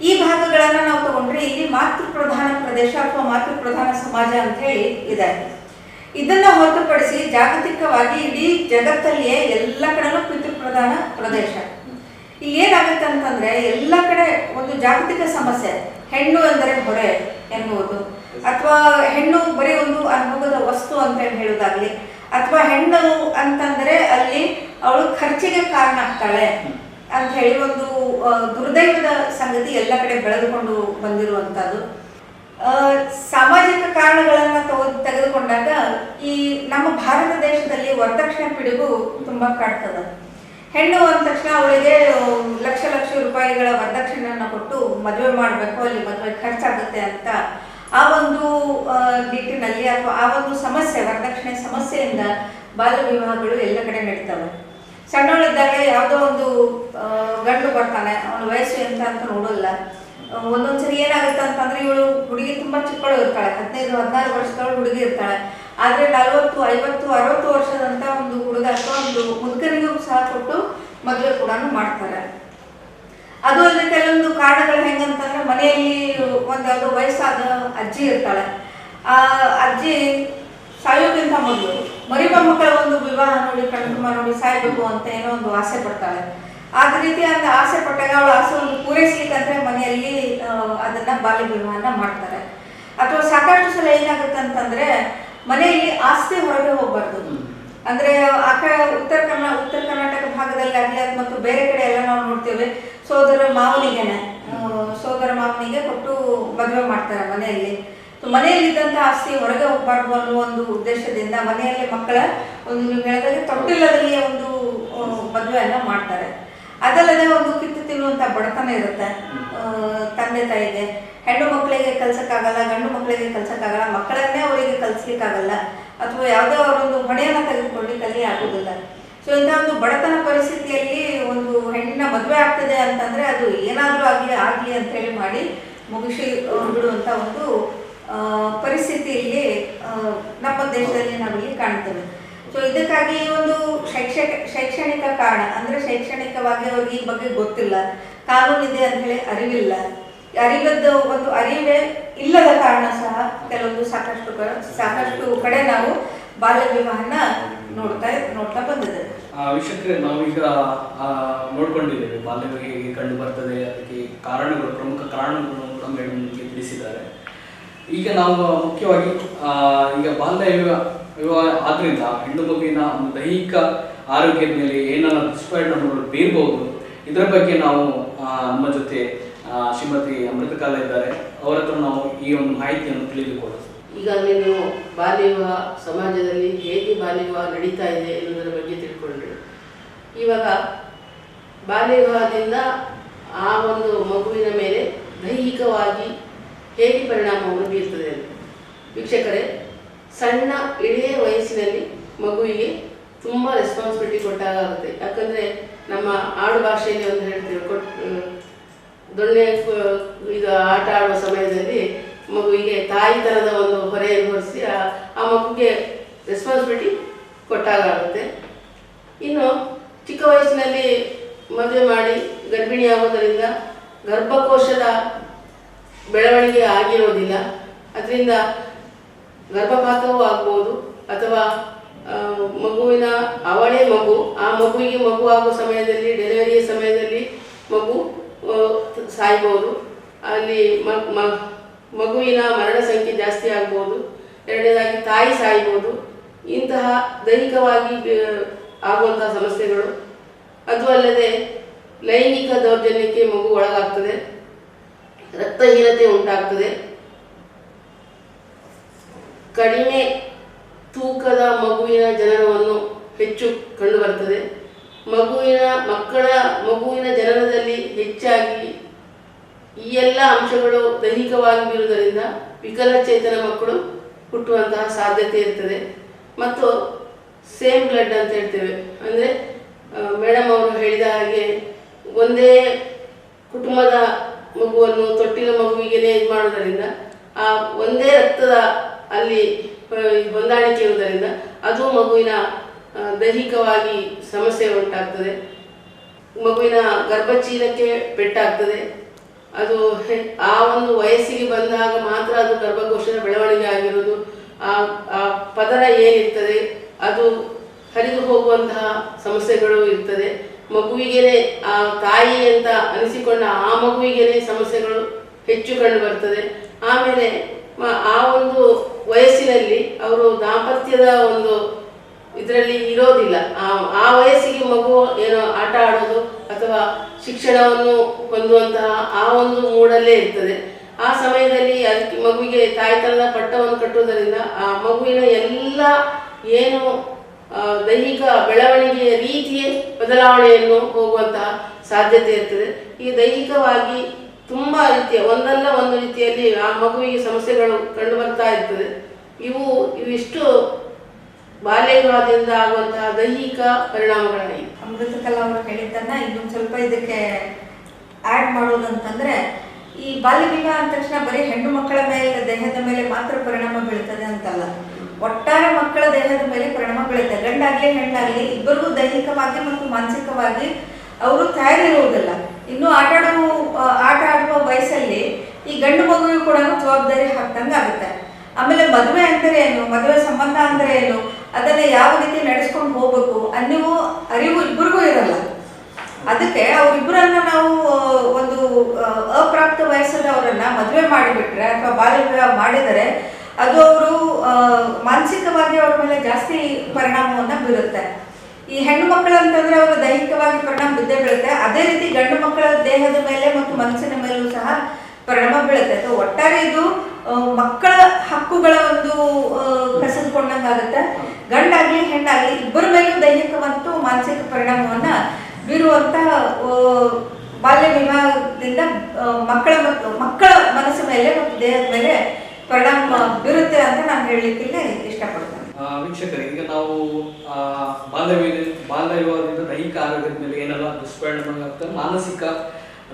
ಈ ಭಾಗಗಳನ್ನು ನಾವು ತಗೊಂಡ್ರೆ ಇಲ್ಲಿ ಮಾತೃ ಪ್ರಧಾನ ಪ್ರದೇಶ ಅಥವಾ ಮಾತೃ ಪ್ರಧಾನ ಸಮಾಜ ಅಂತ ಹೇಳಿ ಇದೆ. ಇದನ್ನ ಹೊರತುಪಡಿಸಿ ಜಾಗತಿಕವಾಗಿ ಇಡೀ ಜಗತ್ತಲ್ಲಿಯೇ ಎಲ್ಲ ಕಡೆನೂ ಪಿತೃಪ್ರಧಾನ ಪ್ರದೇಶ. ಇಲ್ಲಿ ಏನಾಗುತ್ತೆ ಅಂತಂದ್ರೆ ಎಲ್ಲ ಕಡೆ ಒಂದು ಜಾಗತಿಕ ಸಮಸ್ಯೆ, ಹೆಣ್ಣು ಎಂದರೆ ಹೊರೆ ಎನ್ನುವುದು, ಅಥವಾ ಹೆಣ್ಣು ಬರೀ ಒಂದು ಅನುಭವದ ವಸ್ತು ಅಂತ ಹೇಳೋದಾಗ್ಲಿ, ಅಥವಾ ಹೆಣ್ಣು ಅಂತಂದ್ರೆ ಅಲ್ಲಿ ಅವಳು ಖರ್ಚಿಗೆ ಕಾರಣ ಆಗ್ತಾಳೆ ಅಂತ ಹೇಳಿ ಒಂದು ದುರ್ದೈವದ ಸಂಗತಿ ಎಲ್ಲ ಕಡೆ ಬೆಳೆದುಕೊಂಡು ಬಂದಿರುವಂಥದ್ದು. ಸಾಮಾಜಿಕ ಕಾರಣಗಳನ್ನು ತೆಗೆದುಕೊಂಡಾಗ ಈ ನಮ್ಮ ಭಾರತ ದೇಶದಲ್ಲಿ ವರದಕ್ಷಿಣೆ ಪಿಡುಗು ತುಂಬಾ ಕಾಡ್ತದ. ಹೆಣ್ಣು ಅಂದ ತಕ್ಷಣ ಅವಳಿಗೆ ಲಕ್ಷ ಲಕ್ಷ ರೂಪಾಯಿಗಳ ವರದಕ್ಷಿಣೆಯನ್ನು ಕೊಟ್ಟು ಮದುವೆ ಮಾಡಬೇಕು, ಅಲ್ಲಿ ಮದುವೆ ಖರ್ಚಾಗುತ್ತೆ ಅಂತ ಆ ಒಂದು ನಿಟ್ಟಿನಲ್ಲಿ ಅಥವಾ ಆ ಒಂದು ಸಮಸ್ಯೆ, ವರದಕ್ಷಿಣೆ ಸಮಸ್ಯೆಯಿಂದ ಬಾಲ್ಯ ವಿವಾಹಗಳು ಎಲ್ಲ ಕಡೆ ನಡೀತವೆ. ಸಣ್ಣವಳಿದ್ದಾಗ ಯಾವುದೋ ಒಂದು ಗಂಡು ಬರ್ತಾನೆ, ಅವನ ವಯಸ್ಸು ಎಂತ ಅಂತ ನೋಡೋಲ್ಲ. ಒಂದೊಂದ್ಸರಿ ಏನಾಗುತ್ತೆ ಅಂತಂದ್ರೆ ಇವಳು ಹುಡುಗಿ ತುಂಬಾ ಚಿಕ್ಕಳು ಇರ್ತಾಳೆ, 15-16 ವರ್ಷದವಳು ಹುಡುಗಿ ಇರ್ತಾಳೆ. ಆದ್ರೆ 40, 50, 60 ವರ್ಷದಂತ ಒಂದು ಹುಡುಗ ಅಥವಾ ಒಂದು ಮುದುಕನಿಗೂ ಸಹ ಕೊಟ್ಟು ಮದುವೆ ಕೂಡ ಮಾಡ್ತಾರೆ. ಅದು ಅಲ್ಲದೆ ಕೆಲವೊಂದು ಕಾರಣಗಳು ಹೆಂಗಂತಂದ್ರೆ ಮನೆಯಲ್ಲಿ ಒಂದು ಯಾವುದೋ ವಯಸ್ಸಾದ ಅಜ್ಜಿ ಇರ್ತಾಳೆ. ಆ ಅಜ್ಜಿ ಸಾಯೋಕ್ಕಿಂತ ಮೊದಲು ಮರಿ ಮೊಮ್ಮಕ್ಕಳ ಒಂದು ವಿವಾಹ ನೋಡಿ, ಕಣ್ತುಂಬ ನೋಡಿ ಸಾಯ್ಬೇಕು ಅಂತ ಏನೋ ಒಂದು ಆಸೆ ಪಡ್ತಾಳೆ. ಆದ ರೀತಿ ಅಂತ ಆಸೆ ಪಟ್ಟಾಗ ಅವಳ ಆಸೆ ಒಂದು ಪೂರೈಸ್ಲಿಕ್ಕಂದ್ರೆ ಮನೆಯಲ್ಲಿ ಅದನ್ನ ಬಾಲ್ಯ ವಿವಾಹನ ಮಾಡ್ತಾರೆ. ಅಥವಾ ಸಾಕಷ್ಟು ಸಲ ಏನಾಗುತ್ತೆ ಅಂತಂದ್ರೆ ಮನೆಯಲ್ಲಿ ಆಸ್ತಿ ಹೊರಗೆ ಹೋಗ್ಬಾರ್ದು. ಅಂದ್ರೆ ಉತ್ತರ ಕರ್ನಾಟಕ ಭಾಗದಲ್ಲಿ ಆಗಲಿ ಮತ್ತು ಬೇರೆ ಕಡೆ ಎಲ್ಲ ನಾವು ನೋಡ್ತೇವೆ, ಸೋದರ ಮಾವನಿಗೆ ಕೊಟ್ಟು ಮದುವೆ ಮಾಡ್ತಾರೆ ಮನೆಯಲ್ಲಿ. ಮನೆಯಲ್ಲಿದ್ದಂಥ ಆಸ್ತಿ ಹೊರಗೆ ಹೋಗ್ಬಾರ್ದು ಅನ್ನೋ ಒಂದು ಉದ್ದೇಶದಿಂದ ಮನೆಯಲ್ಲಿ ಮಕ್ಕಳ ಒಂದು, ನೀವು ಹೇಳಿದಾಗ ತೊಟ್ಟಿಲ್ಲದಲ್ಲಿ ಒಂದು ಮದುವೆಯನ್ನ ಮಾಡ್ತಾರೆ. ಅದಲ್ಲದೆ ಒಂದು ಕಿತ್ತು ತಿನ್ನುವಂತ ಬಡತನ ಇರುತ್ತೆ ತಂದೆ ತಾಯಿಗೆ. ಹೆಣ್ಣು ಮಕ್ಕಳಿಗೆ ಕಲ್ಸಕ್ಕಾಗಲ್ಲ, ಗಂಡು ಮಕ್ಕಳಿಗೆ ಕಲ್ಸಕ್ಕಾಗಲ್ಲ, ಮಕ್ಕಳನ್ನೇ ಅವರಿಗೆ ಕಲ್ಸ್ಲಿಕ್ಕಾಗಲ್ಲ, ಅಥವಾ ಯಾವುದೋ ಅವರೊಂದು ಹೊಣೆಯನ್ನ ತೆಗೆದುಕೊಳ್ಳಿಕ್ಕೆ ಅಲ್ಲಿ ಆಗುದಿಲ್ಲ. ಸೊ ಇಂಥ ಒಂದು ಬಡತನ ಪರಿಸ್ಥಿತಿಯಲ್ಲಿ ಒಂದು ಹೆಣ್ಣಿನ ಮದುವೆ ಆಗ್ತದೆ ಅಂತಂದ್ರೆ ಅದು ಏನಾದ್ರೂ ಆಗ್ಲಿ ಅಂತ ಹೇಳಿ ಮಾಡಿ ಮುಗಿಸಿ ಬಿಡುವಂತ ಒಂದು ಪರಿಸ್ಥಿತಿಯಲ್ಲಿ ನಮ್ಮ ದೇಶದಲ್ಲಿ ನಾವಿಲ್ಲಿ ಕಾಣ್ತೇವೆ. ಸೊ ಇದಕ್ಕಾಗಿ ಒಂದು ಶೈಕ್ಷಣಿಕ ಕಾರಣ ಅಂದ್ರೆ ಶೈಕ್ಷಣಿಕವಾಗಿ ಅವ್ರಿಗೆ ಈ ಬಗ್ಗೆ ಗೊತ್ತಿಲ್ಲ, ಕಾನೂನಿದೆ ಅಂತ ಹೇಳಿ ಅರಿವಿಲ್ಲ, ಅರಿವದ್ದು ಒಂದು ಅರಿವೇ ಇಲ್ಲದ ಕಾರಣ ಸಹ ಕೆಲವೊಂದು ಸಾಕಷ್ಟು ಕಡೆ ನಾವು ಬಾಲ್ಯ ವಿವಾಹನ ನೋಡ್ತಾ ಬಂದಿದ್ದೇವೆ. ವೀಕ್ಷಕರೇ, ನಾವೀಗ ನೋಡ್ಕೊಂಡಿದ್ದೇವೆ ಬಾಲ್ಯ ವಿವಾಹ ಹೇಗೆ ಕಂಡು ಬರ್ತದೆ, ಅದಕ್ಕೆ ಕಾರಣಗಳು, ಪ್ರಮುಖ ಕಾರಣಗಳನ್ನು ಕೂಡ ಮೇಡಮ್ ನಮಗೆ ತಿಳಿಸಿದ್ದಾರೆ. ಈಗ ನಾವು ಮುಖ್ಯವಾಗಿ ಈಗ ಬಾಲ್ಯ ವಿವಾಹ ಆದ್ರಿಂದ ಹೆಣ್ಣು ಮಗುವಿನ ಒಂದು ದೈಹಿಕ ಆರೋಗ್ಯದ ಮೇಲೆ ಏನೆಲ್ಲ ದುಷ್ಪರಿಣಾಮಗಳು ಬೀರಬಹುದು, ಇದರ ಬಗ್ಗೆ ನಾವು ನಮ್ಮ ಜೊತೆ ಶ್ರೀಮತಿ ಅಮೃತಕಲಾ ಇದ್ದಾರೆ, ಅವರ ಹತ್ರ ನಾವು ಈ ಒಂದು ಮಾಹಿತಿಯನ್ನು ತಿಳಿದುಕೊಳ್ಳೋದು. ಈಗಾಗಲೇ ನೀವು ಬಾಲ್ಯ ವಿವಾಹ ಸಮಾಜದಲ್ಲಿ ಹೇಗೆ ಬಾಲ್ಯ ವಿವಾಹ ನಡೀತಾ ಇದೆ ಎನ್ನುವುದರ ಬಗ್ಗೆ ತಿಳ್ಕೊಂಡ್ರಿ. ಇವಾಗ ಬಾಲ್ಯ ವಿವಾಹದಿಂದ ಆ ಒಂದು ಮಗುವಿನ ಮೇಲೆ ದೈಹಿಕವಾಗಿ ಹೇಗೆ ಪರಿಣಾಮವನ್ನು ಬೀರ್ತದೆ ಅಂತ ವೀಕ್ಷಕರೇ, ಸಣ್ಣ ಇಳಿಯ ವಯಸ್ಸಿನಲ್ಲಿ ಮಗುವಿಗೆ ತುಂಬ ರೆಸ್ಪಾನ್ಸಿಬಿಲಿಟಿ ಕೊಟ್ಟಾಗುತ್ತೆ. ಯಾಕಂದರೆ ನಮ್ಮ ಆಡು ಭಾಷೆಯಲ್ಲಿ ಒಂದು ಹೇಳ್ತೀವಿ, ದೊಣ್ಣೆ ಇದು ಆಟ ಆಡುವ ಸಮಯದಲ್ಲಿ ಮಗುವಿಗೆ ತಾಯಿತನದ ಒಂದು ಹೊರೆಯನ್ನು ಹೊರಿಸಿ ಆ ಮಗುಗೆ ರೆಸ್ಪಾನ್ಸಿಬಿಲಿಟಿ ಕೊಟ್ಟಾಗುತ್ತೆ. ಇನ್ನು ಚಿಕ್ಕ ವಯಸ್ಸಿನಲ್ಲಿ ಮದುವೆ ಮಾಡಿ ಗರ್ಭಿಣಿಯಾಗೋದರಿಂದ ಗರ್ಭಕೋಶದ ಬೆಳವಣಿಗೆ ಆಗಿರೋದಿಲ್ಲ, ಅದರಿಂದ ಗರ್ಭಪಾತವೂ ಆಗ್ಬೋದು, ಅಥವಾ ಮಗುವಿನ ಅವಳೇ ಮಗು, ಆ ಮಗುವಿಗೆ ಮಗು ಆಗುವ ಸಮಯದಲ್ಲಿ, ಡೆಲಿವರಿಯ ಸಮಯದಲ್ಲಿ ಮಗು ಸಾಯ್ಬೋದು, ಅಲ್ಲಿ ಮಗುವಿನ ಮರಣ ಸಂಖ್ಯೆ ಜಾಸ್ತಿ ಆಗ್ಬೋದು. ಎರಡನೇದಾಗಿ ತಾಯಿ ಸಾಯ್ಬೋದು. ಇಂತಹ ದೈಹಿಕವಾಗಿ ಆಗುವಂತಹ ಸಮಸ್ಯೆಗಳು. ಅದು ಅಲ್ಲದೆ ಲೈಂಗಿಕ ದೌರ್ಜನ್ಯಕ್ಕೆ ಮಗು ಒಳಗಾಗ್ತದೆ, ರಕ್ತಹೀನತೆ ಉಂಟಾಗ್ತದೆ, ಕಡಿಮೆ ತೂಕದ ಮಗುವಿನ ಜನನವನ್ನು ಹೆಚ್ಚು ಕಂಡುಬರ್ತದೆ. ಮಗುವಿನ ಜನನದಲ್ಲಿ ಹೆಚ್ಚಾಗಿ ಈ ಎಲ್ಲ ಅಂಶಗಳು ದೈಹಿಕವಾಗಿ ಬೀರುವುದರಿಂದ ವಿಕಲಚೇತನ ಮಕ್ಕಳು ಹುಟ್ಟುವಂತಹ ಸಾಧ್ಯತೆ ಇರ್ತದೆ. ಮತ್ತು ಸೇಮ್ ಬ್ಲಡ್ ಅಂತ ಹೇಳ್ತೇವೆ, ಅಂದರೆ ಮೇಡಮ್ ಅವರು ಹೇಳಿದ ಹಾಗೆ ಒಂದೇ ಕುಟುಂಬದ ಮಗುವನ್ನು ತೊಟ್ಟಿನ ಮಗುವಿಗೆ ಇದು ಮಾಡೋದರಿಂದ ಆ ಒಂದೇ ರಕ್ತದ ಅಲ್ಲಿ ಹೊಂದಾಣಿಕೆ ಇರುವುದರಿಂದ ಅದು ಮಗುವಿನ ದೈಹಿಕವಾಗಿ ಸಮಸ್ಯೆ ಉಂಟಾಗ್ತದೆ. ಮಗುವಿನ ಗರ್ಭಚೀಲಕ್ಕೆ ಪೆಟ್ಟಾಗ್ತದೆ. ಅದು ಆ ಒಂದು ವಯಸ್ಸಿಗೆ ಬಂದಾಗ ಮಾತ್ರ ಅದು ಗರ್ಭಕೋಶದ ಬೆಳವಣಿಗೆ ಆಗಿರೋದು. ಆ ಪದರ ಏನಿರ್ತದೆ ಅದು ಹರಿದು ಹೋಗುವಂತಹ ಸಮಸ್ಯೆಗಳು ಇರ್ತದೆ. ಮಗುವಿಗೇನೆ ಆ ತಾಯಿ ಅಂತ ಅನಿಸಿಕೊಂಡ ಆ ಮಗುವಿಗೇನೆ ಸಮಸ್ಯೆಗಳು ಹೆಚ್ಚು ಕಂಡು ಬರ್ತದೆ. ಆಮೇಲೆ ಆ ಒಂದು ವಯಸ್ಸಿನಲ್ಲಿ ಅವರು ದಾಂಪತ್ಯದ ಒಂದು ಇದರಲ್ಲಿ ಇರೋದಿಲ್ಲ. ಆ ವಯಸ್ಸಿಗೆ ಮಗು ಏನೋ ಆಟ ಆಡೋದು ಅಥವಾ ಶಿಕ್ಷಣವನ್ನು ಹೊಂದುವಂತಹ ಆ ಒಂದು ಮೂಡಲ್ಲೇ ಇರ್ತದೆ. ಆ ಸಮಯದಲ್ಲಿ ಅದಕ್ಕೆ ಮಗುವಿಗೆ ತಾಯ್ತನದ ಪಟ್ಟವನ್ನು ಕಟ್ಟುವುದರಿಂದ ಆ ಮಗುವಿನ ಎಲ್ಲ ಏನು ದೈಹಿಕ ಬೆಳವಣಿಗೆಯ ರೀತಿಯೇ ಬದಲಾವಣೆಯನ್ನು ಹೋಗುವಂತಹ ಸಾಧ್ಯತೆ ಇರ್ತದೆ. ಈ ದೈಹಿಕವಾಗಿ ತುಂಬ ರೀತಿಯ ಒಂದಲ್ಲ ಒಂದು ರೀತಿಯಲ್ಲಿ ಆ ಮಗುವಿಗೆ ಸಮಸ್ಯೆಗಳು ಕಂಡು ಬರ್ತಾ ಇರ್ತದೆ. ಇವಿಷ್ಟು ಬಾಲ್ಯ ವಿವಾಹದಿಂದ ಆಗುವಂತಹ ದೈಹಿಕ ಪರಿಣಾಮಗಳಾಗಿವೆ. ಅಮೃತಕಲಾ ಅವರು ಹೇಳಿದ್ದನ್ನ ಇನ್ನೊಂದು ಸ್ವಲ್ಪ ಇದಕ್ಕೆ ಆ್ಯಡ್ ಮಾಡೋದಂತಂದ್ರೆ, ಈ ಬಾಲ್ಯ ವಿವಾಹ ಅಂದ ತಕ್ಷಣ ಬರೀ ಹೆಣ್ಣು ಮಕ್ಕಳ ಮೇಲೆ ದೇಹದ ಮೇಲೆ ಮಾತ್ರ ಪರಿಣಾಮ ಬೀಳ್ತದೆ ಅಂತಲ್ಲ, ಒಟ್ಟಾರೆ ಮಕ್ಕಳ ದೇಹದ ಮೇಲೆ ಪರಿಣಾಮ ಬೀಳುತ್ತೆ. ಗಂಡಾಗ್ಲಿ ಹೆಣ್ಣಾಗ್ಲಿ ಇಬ್ಬರಿಗೂ ದೈಹಿಕವಾಗಿ ಮತ್ತು ಮಾನಸಿಕವಾಗಿ ಅವರು ತಯಾರಿರುವುದಿಲ್ಲ. ಇನ್ನು ಆಟ ಆಡುವ ವಯಸ್ಸಲ್ಲಿ ಈ ಗಂಡು ಮಗುವಿಗೂ ಕೂಡ ಜವಾಬ್ದಾರಿ ಹಾಕ್ದಂಗೆ ಆಗುತ್ತೆ. ಆಮೇಲೆ ಮದುವೆ ಅಂದರೆ ಏನು, ಮದುವೆ ಸಂಬಂಧ ಅಂದರೆ ಏನು, ಅದನ್ನ ಯಾವ ರೀತಿ ನಡೆಸ್ಕೊಂಡು ಹೋಗ್ಬೇಕು ಅನ್ನೋ ಅರಿವು ಇಬ್ಬರಿಗೂ ಇರಲ್ಲ. ಅದಕ್ಕೆ ಅವರಿಬ್ಬರನ್ನ ನಾವು ಒಂದು ಅಪ್ರಾಪ್ತ ವಯಸ್ಸದವರನ್ನ ಮದುವೆ ಮಾಡಿಬಿಟ್ರೆ ಅಥವಾ ಬಾಲ್ಯ ವಿವಾಹ ಮಾಡಿದರೆ ಅದು ಅವರು ಮಾನಸಿಕವಾಗಿ ಅವರ ಮೇಲೆ ಜಾಸ್ತಿ ಪರಿಣಾಮವನ್ನು ಬೀರುತ್ತೆ. ಈ ಹೆಣ್ಣು ಮಕ್ಕಳು ಅಂತಂದ್ರೆ ಅವರು ದೈಹಿಕವಾಗಿ ಪರಿಣಾಮ ಬಿದ್ದೇ ಬೀಳುತ್ತೆ. ಅದೇ ರೀತಿ ಗಂಡು ಮಕ್ಕಳ ದೇಹದ ಮೇಲೆ ಮತ್ತು ಮನಸ್ಸಿನ ಮೇಲೂ ಸಹ ಪರಿಣಾಮ ಬೀಳುತ್ತೆ. ಒಟ್ಟಾರೆ ಇದು ಮಕ್ಕಳ ಹಕ್ಕುಗಳ ಒಂದು ಕಸಿದುಕೊಂಡಂಗಾಗುತ್ತೆ. ಗಂಡಾಗ್ಲಿ ಹೆಣ್ಣಾಗ್ಲಿ ಇಬ್ಬರ ಮೇಲೂ ದೈಹಿಕ ಮತ್ತು ಮಾನಸಿಕ ಪರಿಣಾಮವನ್ನ ಬೀರುವಂತ ಬಾಲ್ಯ ವಿವಾಹದಿಂದ ಮಕ್ಕಳ ಮನಸ್ಸು ಮೇಲೆ ಮತ್ತು ದೇಹದ ಮೇಲೆ ಪರಿಣಾಮ ಬೀರುತ್ತೆ ಅಂತ ನಾನು ಹೇಳಲಿಕ್ಕೆ ಇಷ್ಟಪಡ್ತೇನೆ. ವೀಕ್ಷಕರೇ, ಈಗ ನಾವು ಬಾಲ್ಯ ವಿವಾಹದಿಂದ ದೈಹಿಕ ಆರೋಗ್ಯದ ಮೇಲೆ ಏನೆಲ್ಲ ದುಷ್ಪರಿಣಾಮಗಳಾಗ್ತವೆ, ಮಾನಸಿಕ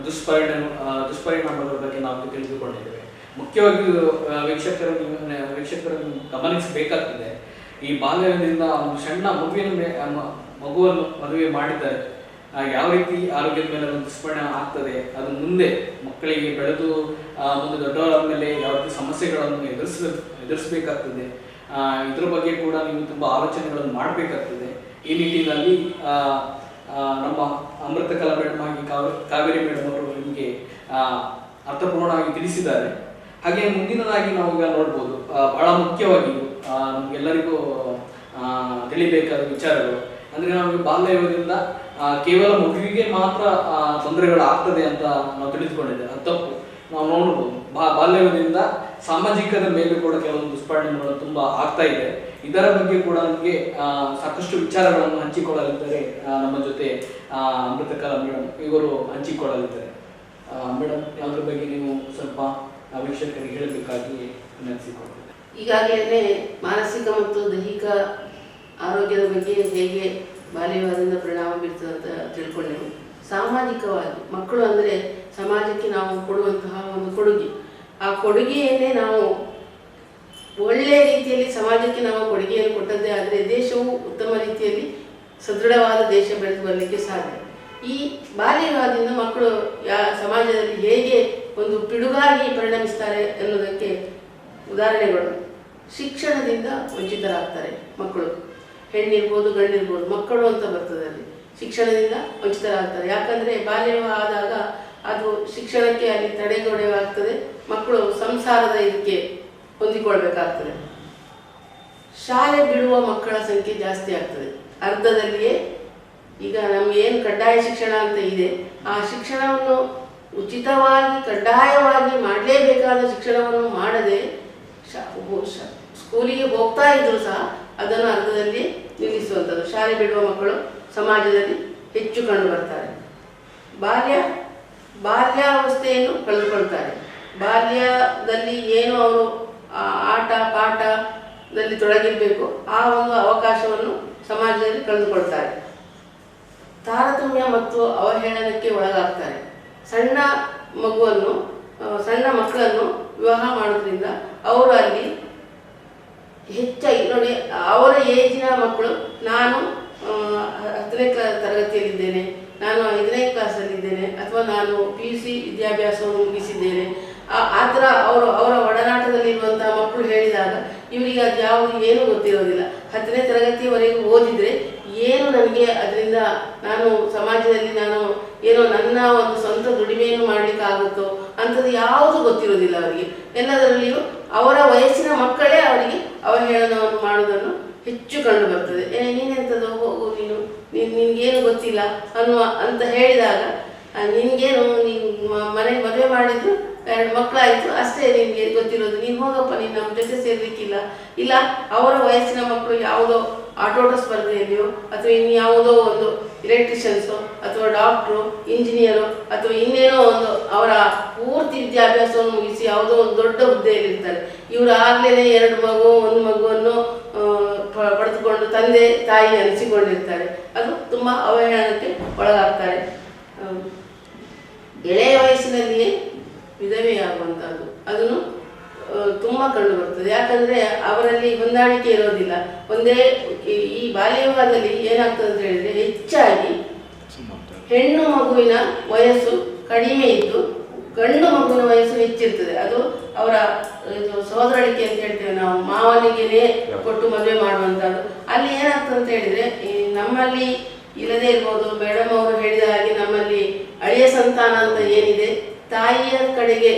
ದುಷ್ಪರಿಣಾಮಗಳ ಬಗ್ಗೆ ನಾವು ತಿಳಿದುಕೊಂಡಿದ್ದೇವೆ. ಮುಖ್ಯವಾಗಿ ವೀಕ್ಷಕರನ್ನು ಗಮನಿಸಬೇಕಾಗ್ತದೆ, ಈ ಬಾಲ್ಯದಿಂದ ಒಂದು ಸಣ್ಣ ಮಗುವನ್ನು ಮದುವೆ ಮಾಡಿದ್ದಾರೆ ಯಾವ ರೀತಿ ಆರೋಗ್ಯದ ಮೇಲೆ ಒಂದು ದುಷ್ಪರಿಣಾಮ ಆಗ್ತದೆ, ಅದು ಮುಂದೆ ಮಕ್ಕಳಿಗೆ ಬೆಳೆದು ಮುಂದೆ ದೊಡ್ಡವರ ಮೇಲೆ ಯಾವ ರೀತಿ ಸಮಸ್ಯೆಗಳನ್ನು ಎದುರಿಸಬೇಕಾಗ್ತದೆ, ಇದ್ರ ಬಗ್ಗೆ ಕೂಡ ನೀವು ತುಂಬ ಆಲೋಚನೆಗಳನ್ನು ಮಾಡಬೇಕಾಗ್ತದೆ. ಈ ನಿಟ್ಟಿನಲ್ಲಿ ನಮ್ಮ ಅಮೃತಕಲಾ ಮೇಡಮ್ ಆಗಿ ಕಾವೇರಿ ಮೇಡಮ್ ಅವರು ನಿಮಗೆ ಅರ್ಥಪೂರ್ಣವಾಗಿ ತಿಳಿಸಿದ್ದಾರೆ. ಹಾಗೆ ಮುಂದಿನದಾಗಿ ನಾವು ಈಗ ನೋಡ್ಬೋದು, ಬಹಳ ಮುಖ್ಯವಾಗಿ ನಮಗೆಲ್ಲರಿಗೂ ತಿಳಿಬೇಕಾದ ವಿಚಾರಗಳು ಅಂದರೆ, ನಾವು ಬಾಲ್ಯ ವಿವಾಹದಿಂದ ಕೇವಲ ಮಗುವಿಗೆ ಮಾತ್ರ ತೊಂದರೆಗಳು ಆಗ್ತದೆ ಅಂತ ನಾವು ತಿಳಿದುಕೊಂಡಿದ್ದೇವೆ. ಅದು ತಪ್ಪು. ನಾವು ನೋಡ್ಬೋದು ಬಾಲ್ಯ ವಿವಾಹದಿಂದ ಸಾಮಾಜಿಕದ ಮೇಲೆ ಕೂಡ ಕೆಲವೊಂದು ದುಷ್ಪರಿಣಾಮಗಳು ತುಂಬ ಆಗ್ತಾ ಇದೆ. ಇದರ ಬಗ್ಗೆ ಕೂಡ ನಮಗೆ ಸಾಕಷ್ಟು ವಿಚಾರಗಳನ್ನು ಹಂಚಿಕೊಳ್ಳಲಿದ್ದಾರೆ ನಮ್ಮ ಜೊತೆ ಅಮೃತಕಲಾ ಮೇಡಮ್ ಇವರು ಹಂಚಿಕೊಳ್ಳಲಿದ್ದಾರೆ. ಮೇಡಮ್, ಯಾವುದ್ರ ಬಗ್ಗೆ ನೀವು ಸ್ವಲ್ಪ ವೀಕ್ಷಕರಿಗೆ ಹೇಳಬೇಕಾಗಿ ವಿನಂತಿಸಿಕೊಳ್ತೇವೆ. ಈಗಾಗಲೇ ಮಾನಸಿಕ ಮತ್ತು ದೈಹಿಕ ಆರೋಗ್ಯದ ಬಗ್ಗೆ ಹೇಗೆ ಬಾಲ್ಯ ವಿವಾಹದಿಂದ ಪರಿಣಾಮ ಬೀರ್ತದೆ ಅಂತ ತಿಳ್ಕೊಂಡೆವು. ಸಾಮಾಜಿಕವಾಗಿ ಮಕ್ಕಳು ಅಂದರೆ ಸಮಾಜಕ್ಕೆ ನಾವು ಕೊಡುವಂತಹ ಒಂದು ಕೊಡುಗೆ. ಆ ಕೊಡುಗೆಯನ್ನೇ ನಾವು ಒಳ್ಳೆಯ ರೀತಿಯಲ್ಲಿ ಸಮಾಜಕ್ಕೆ ನಾವು ಕೊಡುಗೆಯನ್ನು ಕೊಟ್ಟದ್ದೇ ಆದರೆ ದೇಶವು ಉತ್ತಮ ರೀತಿಯಲ್ಲಿ ಸದೃಢವಾದ ದೇಶ ಬೆಳೆದು ಬರಲಿಕ್ಕೆ ಸಾಧ್ಯ. ಈ ಬಾಲ್ಯ ವಿವಾಹದಿಂದ ಮಕ್ಕಳು ಸಮಾಜದಲ್ಲಿ ಹೇಗೆ ಒಂದು ಪಿಡುಗಾಗಿ ಪರಿಣಮಿಸ್ತಾರೆ ಅನ್ನೋದಕ್ಕೆ ಉದಾಹರಣೆಗಳು, ಶಿಕ್ಷಣದಿಂದ ವಂಚಿತರಾಗ್ತಾರೆ ಮಕ್ಕಳು. ಹೆಣ್ಣಿರ್ಬೋದು ಗಂಡಿರ್ಬೋದು, ಮಕ್ಕಳು ಅಂತ ಬರ್ತದೆ ಅಲ್ಲಿ. ಶಿಕ್ಷಣದಿಂದ ವಂಚಿತರಾಗ್ತಾರೆ. ಯಾಕಂದರೆ ಬಾಲ್ಯ ವಿವಾಹ ಆದಾಗ ಅದು ಶಿಕ್ಷಣಕ್ಕೆ ಅಲ್ಲಿ ತಡೆಗೋಡೆಯಾಗ್ತದೆ. ಮಕ್ಕಳು ಸಂಸಾರದ ಇದಕ್ಕೆ ಹೊಂದಿಕೊಳ್ಬೇಕಾಗ್ತದೆ. ಶಾಲೆ ಬಿಡುವ ಮಕ್ಕಳ ಸಂಖ್ಯೆ ಜಾಸ್ತಿ ಆಗ್ತದೆ. ಅರ್ಧದಲ್ಲಿಯೇ ಈಗ ನಮ್ಗೆ ಏನು ಕಡ್ಡಾಯ ಶಿಕ್ಷಣ ಅಂತ ಇದೆ, ಆ ಶಿಕ್ಷಣವನ್ನು ಉಚಿತವಾಗಿ ಕಡ್ಡಾಯವಾಗಿ ಮಾಡಲೇಬೇಕಾದ ಶಿಕ್ಷಣವನ್ನು ಮಾಡದೆ ಸ್ಕೂಲಿಗೆ ಹೋಗ್ತಾ ಇದ್ರು ಸಹ ಅದನ್ನು ಅರ್ಧದಲ್ಲಿ ನಿಲ್ಲಿಸುವಂಥದ್ದು. ಶಾಲೆ ಬಿಡುವ ಮಕ್ಕಳು ಸಮಾಜದಲ್ಲಿ ಹೆಚ್ಚು ಕಂಡು ಬರ್ತಾರೆ. ಬಾಲ್ಯಾವಸ್ಥೆಯನ್ನು ಕಳೆದುಕೊಳ್ತಾರೆ. ಬಾಲ್ಯದಲ್ಲಿ ಏನು ಅವರು ಆಟ ಪಾಠದಲ್ಲಿ ತೊಡಗಿರಬೇಕು, ಆ ಒಂದು ಅವಕಾಶವನ್ನು ಸಮಾಜದಲ್ಲಿ ಕಳೆದುಕೊಳ್ತಾರೆ. ತಾರತಮ್ಯ ಮತ್ತು ಅವಹೇಳನಕ್ಕೆ ಒಳಗಾಗ್ತಾರೆ. ಸಣ್ಣ ಮಕ್ಕಳನ್ನು ವಿವಾಹ ಮಾಡೋದ್ರಿಂದ ಅವರು ಅಲ್ಲಿ ಹೆಚ್ಚಾಗಿ ನೋಡಿ, ಅವರ ಏಜಿನ ಮಕ್ಕಳು ನಾನು 10ನೇ ತರಗತಿಯಲ್ಲಿದ್ದೇನೆ, ನಾನು 5ನೇ ಕ್ಲಾಸಲ್ಲಿದ್ದೇನೆ, ಅಥವಾ ನಾನು PUC ವಿದ್ಯಾಭ್ಯಾಸವನ್ನು ಮುಗಿಸಿದ್ದೇನೆ, ಆ ಥರ ಅವರ ಒಡನಾಟದಲ್ಲಿರುವಂತಹ ಮಕ್ಕಳು ಹೇಳಿದಾಗ ಇವರಿಗೆ ಅದು ಯಾವುದು ಏನೂ ಗೊತ್ತಿರೋದಿಲ್ಲ. 10ನೇ ತರಗತಿಯವರೆಗೂ ಓದಿದರೆ ಏನು ನನಗೆ ಅದರಿಂದ ನಾನು ಸಮಾಜದಲ್ಲಿ ಏನೋ ನನ್ನ ಒಂದು ಸ್ವಂತ ದುಡಿಮೆಯನ್ನು ಮಾಡಲಿಕ್ಕೆ ಆಗುತ್ತೋ ಅಂಥದ್ದು ಯಾವುದು ಗೊತ್ತಿರೋದಿಲ್ಲ ಅವರಿಗೆ. ಎಲ್ಲದರಲ್ಲಿಯೂ ಅವರ ವಯಸ್ಸಿನ ಮಕ್ಕಳೇ ಅವರಿಗೆ ಅವಹೇಳನವನ್ನು ಮಾಡುವುದನ್ನು ಹೆಚ್ಚು ಕಂಡು ಬರ್ತದೆ. ನೀನೆಂಥದ್ದು, ಹೋಗು, ನಿನ್ಗೇನು ಗೊತ್ತಿಲ್ಲ ಅಂತ ಹೇಳಿದಾಗ, ನಿನಗೇನು, ನೀನು ಮನೆಗೆ ಮದುವೆ ಮಾಡಿದ್ರು 2 ಮಕ್ಕಳಾಯಿತು ಅಷ್ಟೇ ನಿನಗೆ ಗೊತ್ತಿರೋದು, ನೀನು ಹೋಗಪ್ಪ, ನೀನು ನಮ್ಮ ಜೊತೆ ಸೇರ್ಲಿಕ್ಕಿಲ್ಲ. ಇಲ್ಲ ಅವರ ವಯಸ್ಸಿನ ಮಕ್ಕಳು ಯಾವುದೋ ಆಟೋಟ ಸ್ಪರ್ಧೆಯಲ್ಲಿಯೋ ಅಥವಾ ಇನ್ಯಾವುದೋ ಒಂದು ಎಲೆಕ್ಟ್ರಿಷಿಯನ್ಸು ಅಥವಾ ಡಾಕ್ಟ್ರು, ಇಂಜಿನಿಯರು ಅಥವಾ ಇನ್ನೇನೋ ಒಂದು ಅವರ ಪೂರ್ತಿ ವಿದ್ಯಾಭ್ಯಾಸವನ್ನು ಮುಗಿಸಿ ಯಾವುದೋ ಒಂದು ದೊಡ್ಡ ಹುದ್ದೆಯಲ್ಲಿರ್ತಾರೆ. ಇವರು ಆಗಲೇ 2 ಮಗು 1 ಮಗುವನ್ನು ಪಡೆದುಕೊಂಡು ತಂದೆ ತಾಯಿ ಅನಿಸಿಕೊಂಡಿರ್ತಾರೆ. ಅದು ತುಂಬ ಅವಹೇಳನಕ್ಕೆ ಒಳಗಾಗ್ತಾರೆ. ಎಳೆಯ ವಯಸ್ಸಿನಲ್ಲಿಯೇ ವಿಧವೆಯಾಗುವಂಥದ್ದು ಅದನ್ನು ತುಂಬ ಕಂಡು ಬರ್ತದೆ. ಯಾಕಂದರೆ ಅವರಲ್ಲಿ ಹೊಂದಾಣಿಕೆ ಇರೋದಿಲ್ಲ. ಒಂದೇ ಈ ಬಾಲ್ಯ ವಿವಾಹದಲ್ಲಿ ಏನಾಗ್ತದೆ ಅಂತ ಹೇಳಿದರೆ, ಹೆಚ್ಚಾಗಿ ಹೆಣ್ಣು ಮಗುವಿನ ವಯಸ್ಸು ಕಡಿಮೆ ಇದ್ದು ಗಂಡು ಮಗುವಿನ ವಯಸ್ಸು ಹೆಚ್ಚಿರ್ತದೆ. ಅದು ಅವರ ಇದು ಸಹೋದರಳಿಕೆ ಅಂತ ಹೇಳ್ತೇವೆ ನಾವು, ಮಾವನಿಗೆ ಕೊಟ್ಟು ಮದುವೆ ಮಾಡುವಂಥದ್ದು. ಅಲ್ಲಿ ಏನಾಗ್ತದೆ ಅಂತ ಹೇಳಿದರೆ, ನಮ್ಮಲ್ಲಿ ಇಲ್ಲದೇ ಇರ್ಬೋದು, ಮೇಡಮ್ ಅವರು ಹೇಳಿದ ಹಾಗೆ ನಮ್ಮಲ್ಲಿ ಅಳಿಯ ಸಂತಾನ ಅಂತ ಏನಿದೆ, ತಾಯಿಯ ಕಡೆಗೆ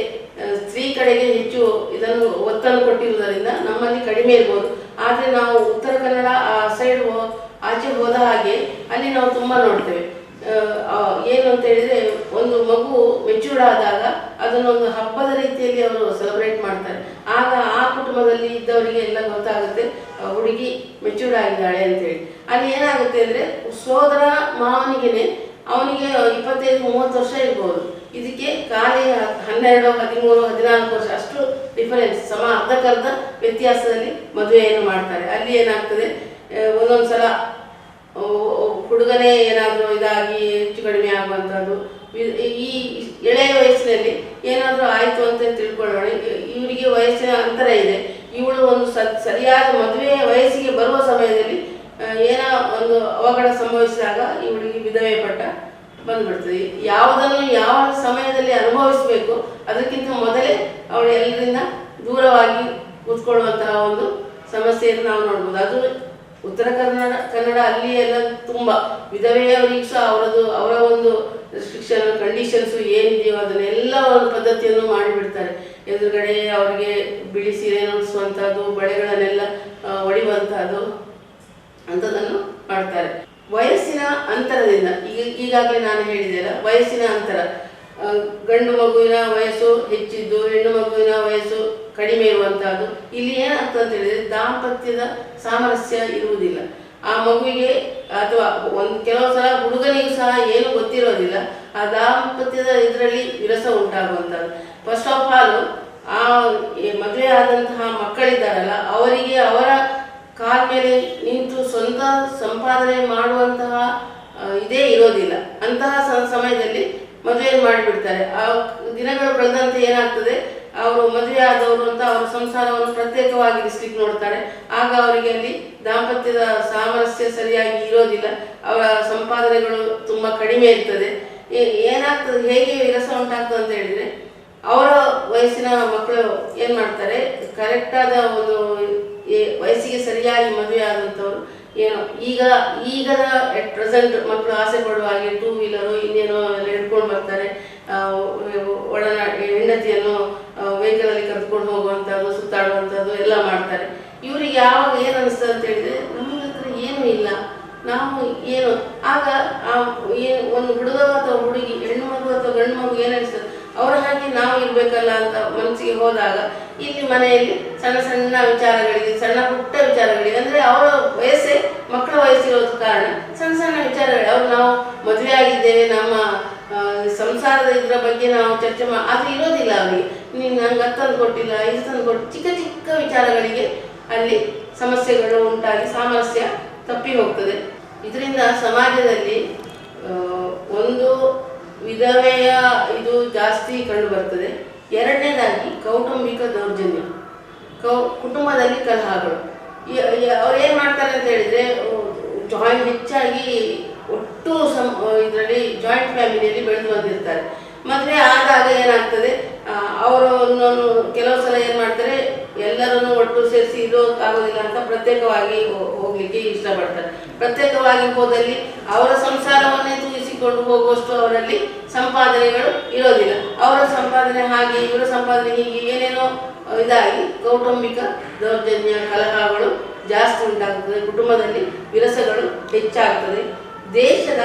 ಸ್ತ್ರೀ ಕಡೆಗೆ ಹೆಚ್ಚು ಇದನ್ನು ಒತ್ತನ್ನು ಕೊಟ್ಟಿರುವುದರಿಂದ ನಮ್ಮಲ್ಲಿ ಕಡಿಮೆ ಇರ್ಬೋದು. ಆದರೆ ನಾವು ಉತ್ತರ ಕನ್ನಡ ಆ ಸೈಡ್ ಆಚೆ ಹೋದ ಹಾಗೆ ಅಲ್ಲಿ ನಾವು ತುಂಬ ನೋಡ್ತೇವೆ. ಏನು ಅಂತ ಹೇಳಿದರೆ, ಒಂದು ಮಗು ಮೆಚ್ಯೂರ್ಡ್ ಆದಾಗ ಅದನ್ನೊಂದು ಹಬ್ಬದ ರೀತಿಯಲ್ಲಿ ಅವರು ಸೆಲೆಬ್ರೇಟ್ ಮಾಡ್ತಾರೆ. ಆಗ ಆ ಕುಟುಂಬದಲ್ಲಿ ಇದ್ದವರಿಗೆ ಎಲ್ಲ ಗೊತ್ತಾಗುತ್ತೆ ಹುಡುಗಿ ಮೆಚ್ಯೂರ್ಡ್ ಆಗಿದ್ದಾಳೆ ಅಂತೇಳಿ. ಅಲ್ಲಿ ಏನಾಗುತ್ತೆ ಅಂದರೆ, ಸೋದರ ಮಾವನಿಗೆ ಅವನಿಗೆ 25-30 ವರ್ಷ ಇರ್ಬೋದು, ಇದಕ್ಕೆ ಖಾಲಿ 12, 13, 14 ವರ್ಷ ಅಷ್ಟು ಡಿಫರೆನ್ಸ್, ಅರ್ಧಕ್ಕರ್ಧ ವ್ಯತ್ಯಾಸದಲ್ಲಿ ಮದುವೆಯನ್ನು ಮಾಡ್ತಾರೆ. ಅಲ್ಲಿ ಏನಾಗ್ತದೆ, ಒಂದೊಂದು ಸಲ ಹುಡುಗನೇ ಏನಾದರೂ ಇದಾಗಿ ಹೆಚ್ಚು ಕಡಿಮೆ ಆಗುವಂಥದ್ದು. ಈ ಎಳೆಯ ವಯಸ್ಸಿನಲ್ಲಿ ಏನಾದರೂ ಆಯಿತು ಅಂತ ತಿಳ್ಕೊಳ್ಳೋಣ, ಇವರಿಗೆ ವಯಸ್ಸಿನ ಅಂತರ ಇದೆ, ಇವಳು ಒಂದು ಸರಿಯಾದ ಮದುವೆಯ ವಯಸ್ಸಿಗೆ ಬರುವ ಸಮಯದಲ್ಲಿ ಏನೋ ಒಂದು ಅವಘಡ ಸಂಭವಿಸಿದಾಗ ಇವಳಿಗೆ ವಿಧವೆ ಪಟ್ಟ ಬಂದ್ಬಿಡ್ತದೆ. ಯಾವುದನ್ನು ಯಾವ ಸಮಯದಲ್ಲಿ ಅನುಭವಿಸಬೇಕು ಅದಕ್ಕಿಂತ ಮೊದಲೇ ಅವಳು ಎಲ್ಲರಿಂದ ದೂರವಾಗಿ ಕೂತ್ಕೊಳ್ಳುವಂತಹ ಒಂದು ಸಮಸ್ಯೆಯನ್ನು ನಾವು ನೋಡ್ಬೋದು. ಅದು ಉತ್ತರ ಕನ್ನಡ ಅಲ್ಲಿ ಎಲ್ಲ ತುಂಬ ವಿಧವೆಯವರಿಗೂ ಸಹ ಅವರ ಒಂದು ರೆಸ್ಟ್ರಿಕ್ಷನ್ ಕಂಡೀಷನ್ಸು ಏನಿದೆಯೋ ಅದನ್ನೆಲ್ಲ ಒಂದು ಪದ್ಧತಿಯನ್ನು ಮಾಡಿಬಿಡ್ತಾರೆ. ಎದುರುಗಡೆ ಅವರಿಗೆ ಬಿಳಿ ಸೀರೆ ನುಡಿಸುವಂಥದ್ದು, ಬಳೆಗಳನ್ನೆಲ್ಲ ಹೊಡಿಯುವಂಥದ್ದು ಅಂಥದ್ದನ್ನು ಮಾಡ್ತಾರೆ. ವಯಸ್ಸಿನ ಅಂತರದಿಂದ ಈಗಾಗಲೇ ನಾನು ಹೇಳಿದೆಯಲ್ಲ, ವಯಸ್ಸಿನ ಅಂತರ, ಗಂಡು ಮಗುವಿನ ವಯಸ್ಸು ಹೆಚ್ಚಿದ್ದು ಹೆಣ್ಣು ಮಗುವಿನ ವಯಸ್ಸು ಕಡಿಮೆ ಇರುವಂತಹದ್ದು. ಇಲ್ಲಿ ಏನಾಗ್ತದೆ ಅಂತ ಹೇಳಿದ್ರೆ, ದಾಂಪತ್ಯದ ಸಾಮರಸ್ಯ ಇರುವುದಿಲ್ಲ. ಆ ಮಗುವಿಗೆ ಅಥವಾ ಕೆಲವು ಸಲ ಹುಡುಗನಿಗೂ ಸಹ ಏನು ಗೊತ್ತಿರೋದಿಲ್ಲ, ಆ ದಾಂಪತ್ಯದ ಇದರಲ್ಲಿ ವಿರಸ ಉಂಟಾಗುವಂಥದ್ದು. ಫಸ್ಟ್ ಆಫ್ ಆಲ್ ಆ ಮದುವೆ ಆದಂತಹ ಮಕ್ಕಳಿದ್ದಾರಲ್ಲ, ಅವರಿಗೆ ಅವರ ಕಾಲ ಮೇಲೆ ನಿಂತು ಸ್ವಂತ ಸಂಪಾದನೆ ಮಾಡುವಂತಹ ಇದೇ ಇರೋದಿಲ್ಲ. ಅಂತಹ ಸಮಯದಲ್ಲಿ ಮದುವೆಯನ್ನು ಮಾಡಿಬಿಡ್ತಾರೆ. ಆ ದಿನಗಳು ಕಳೆದಂತೆ ಏನಾಗ್ತದೆ, ಅವರು ಮದುವೆ ಆದವರು ಅಂತ ಅವರ ಸಂಸಾರವನ್ನು ಪ್ರತ್ಯೇಕವಾಗಿರಿಸ್ಲಿಕ್ಕೆ ನೋಡ್ತಾರೆ. ಆಗ ಅವರಿಗೆ ಅಲ್ಲಿ ದಾಂಪತ್ಯದ ಸಾಮರಸ್ಯ ಸರಿಯಾಗಿ ಇರೋದಿಲ್ಲ, ಅವರ ಸಂಪಾದನೆಗಳು ತುಂಬ ಕಡಿಮೆ ಇರ್ತದೆ. ಏನಾಗ್ತದೆ, ಹೇಗೆ ವಿರಸ ಉಂಟಾಗ್ತದೆ ಅಂತ ಹೇಳಿದರೆ, ಅವರ ವಯಸ್ಸಿನ ಮಕ್ಕಳು ಏನು ಮಾಡ್ತಾರೆ, ಕರೆಕ್ಟಾದ ಒಂದು ವಯಸ್ಸಿಗೆ ಸರಿಯಾಗಿ ಮದುವೆ ಆದಂಥವ್ರು ಏನೋ ಈಗದ ಎಟ್ ಪ್ರೆಸೆಂಟ್ ಮಕ್ಕಳು ಆಸೆ ಪಡುವ ಹಾಗೆ 2 ವೀಲರು ಇನ್ನೇನೋ ಎಲ್ಲ ಹಿಡ್ಕೊಂಡು ಬರ್ತಾರೆ. ಹೆಂಡತಿಯನ್ನು ವೆಹಿಕಲಲ್ಲಿ ಕರೆದುಕೊಂಡು ಹೋಗುವಂಥದ್ದು, ಸುತ್ತಾಡುವಂಥದ್ದು ಎಲ್ಲ ಮಾಡ್ತಾರೆ. ಇವರಿಗೆ ಯಾವಾಗ ಏನು ಅನಿಸ್ತದೆ ಅಂತ ಹೇಳಿದರೆ, ನಮ್ಮ ಹತ್ರ ಏನೂ ಇಲ್ಲ, ನಾವು ಏನು ಆಗ ಒಂದು ಹುಡುಗ ಅಥವಾ ಹುಡುಗಿ, ಹೆಣ್ಣು ಮಗು ಅಥವಾ ಗಂಡು ಮಗು ಏನು ಅನಿಸ್ತದೆ, ಅವರ ಹಾಗೆ ನಾವು ಇರಬೇಕಲ್ಲ ಅಂತ ಮನಸ್ಸಿಗೆ ಹೋದಾಗ, ಇಲ್ಲಿ ಮನೆಯಲ್ಲಿ ಸಣ್ಣ ಸಣ್ಣ ವಿಚಾರಗಳಿಗೆ, ಸಣ್ಣ ಪುಟ್ಟ ವಿಚಾರಗಳಿಗೆ, ಅಂದರೆ ಅವರ ವಯಸ್ಸೇ ಮಕ್ಕಳ ವಯಸ್ಸಿರೋದು ಕಾರಣ ಸಣ್ಣ ಸಣ್ಣ ವಿಚಾರಗಳು, ಅವ್ರು ನಾವು ಮದುವೆ ಆಗಿದ್ದೇವೆ, ನಮ್ಮ ಸಂಸಾರದ ಇದರ ಬಗ್ಗೆ ನಾವು ಚರ್ಚೆ ಅದು ಇರೋದಿಲ್ಲ ಅವರಿಗೆ. ನೀನು ನಂಗೆ ಅದು ತಂದು ಕೊಟ್ಟಿಲ್ಲ, ಇದು ತಂದು ಕೊಟ್ಟು, ಚಿಕ್ಕ ಚಿಕ್ಕ ವಿಚಾರಗಳಿಗೆ ಅಲ್ಲಿ ಸಮಸ್ಯೆಗಳು ಉಂಟಾಗಿ ಸಾಮರಸ್ಯ ತಪ್ಪಿ ಹೋಗ್ತದೆ. ಇದರಿಂದ ಸಮಾಜದಲ್ಲಿ ಒಂದು ವಿಧವೆಯ ಇದು ಜಾಸ್ತಿ ಕಂಡು ಬರ್ತದೆ. ಎರಡನೇದಾಗಿ ಕೌಟುಂಬಿಕ ದೌರ್ಜನ್ಯ, ಕುಟುಂಬದಲ್ಲಿ ಕಲಹಗಳು. ಅವ್ರು ಏನು ಮಾಡ್ತಾರೆ ಅಂತ ಹೇಳಿದರೆ, ಹೆಚ್ಚಾಗಿ ಒಟ್ಟು ಇದರಲ್ಲಿ ಜಾಯಿಂಟ್ ಫ್ಯಾಮಿಲಿಯಲ್ಲಿ ಬೆಳೆದು ಬಂದಿರ್ತಾರೆ. ಮದುವೆ ಆದಾಗ ಏನಾಗ್ತದೆ, ಅವರನ್ನು ಕೆಲವು ಸಲ ಏನು ಮಾಡ್ತಾರೆ, ಎಲ್ಲರನ್ನು ಒಟ್ಟು ಸೇರಿಸಿ ಇರೋಕ್ಕಾಗೋದಿಲ್ಲ ಅಂತ ಪ್ರತ್ಯೇಕವಾಗಿ ಹೋಗಲಿಕ್ಕೆ ಇಷ್ಟಪಡ್ತಾರೆ. ಪ್ರತ್ಯೇಕವಾಗಿ ಹೋದಲ್ಲಿ ಅವರ ಸಂಸಾರವನ್ನೇ ತೂಗಿಸಿಕೊಂಡು ಹೋಗುವಷ್ಟು ಅವರಲ್ಲಿ ಸಂಪಾದನೆಗಳು ಇರೋದಿಲ್ಲ. ಅವರ ಸಂಪಾದನೆ ಹಾಗೆ, ಇವರ ಸಂಪಾದನೆ ಹೀಗೆ ಏನೇನೋ ಇದಾಗಿ ಕೌಟುಂಬಿಕ ದೌರ್ಜನ್ಯ ಕಲಹಗಳು ಜಾಸ್ತಿ ಉಂಟಾಗ್ತದೆ. ಕುಟುಂಬದಲ್ಲಿ ವಿರಸಗಳು ಹೆಚ್ಚಾಗ್ತದೆ. ದೇಶದ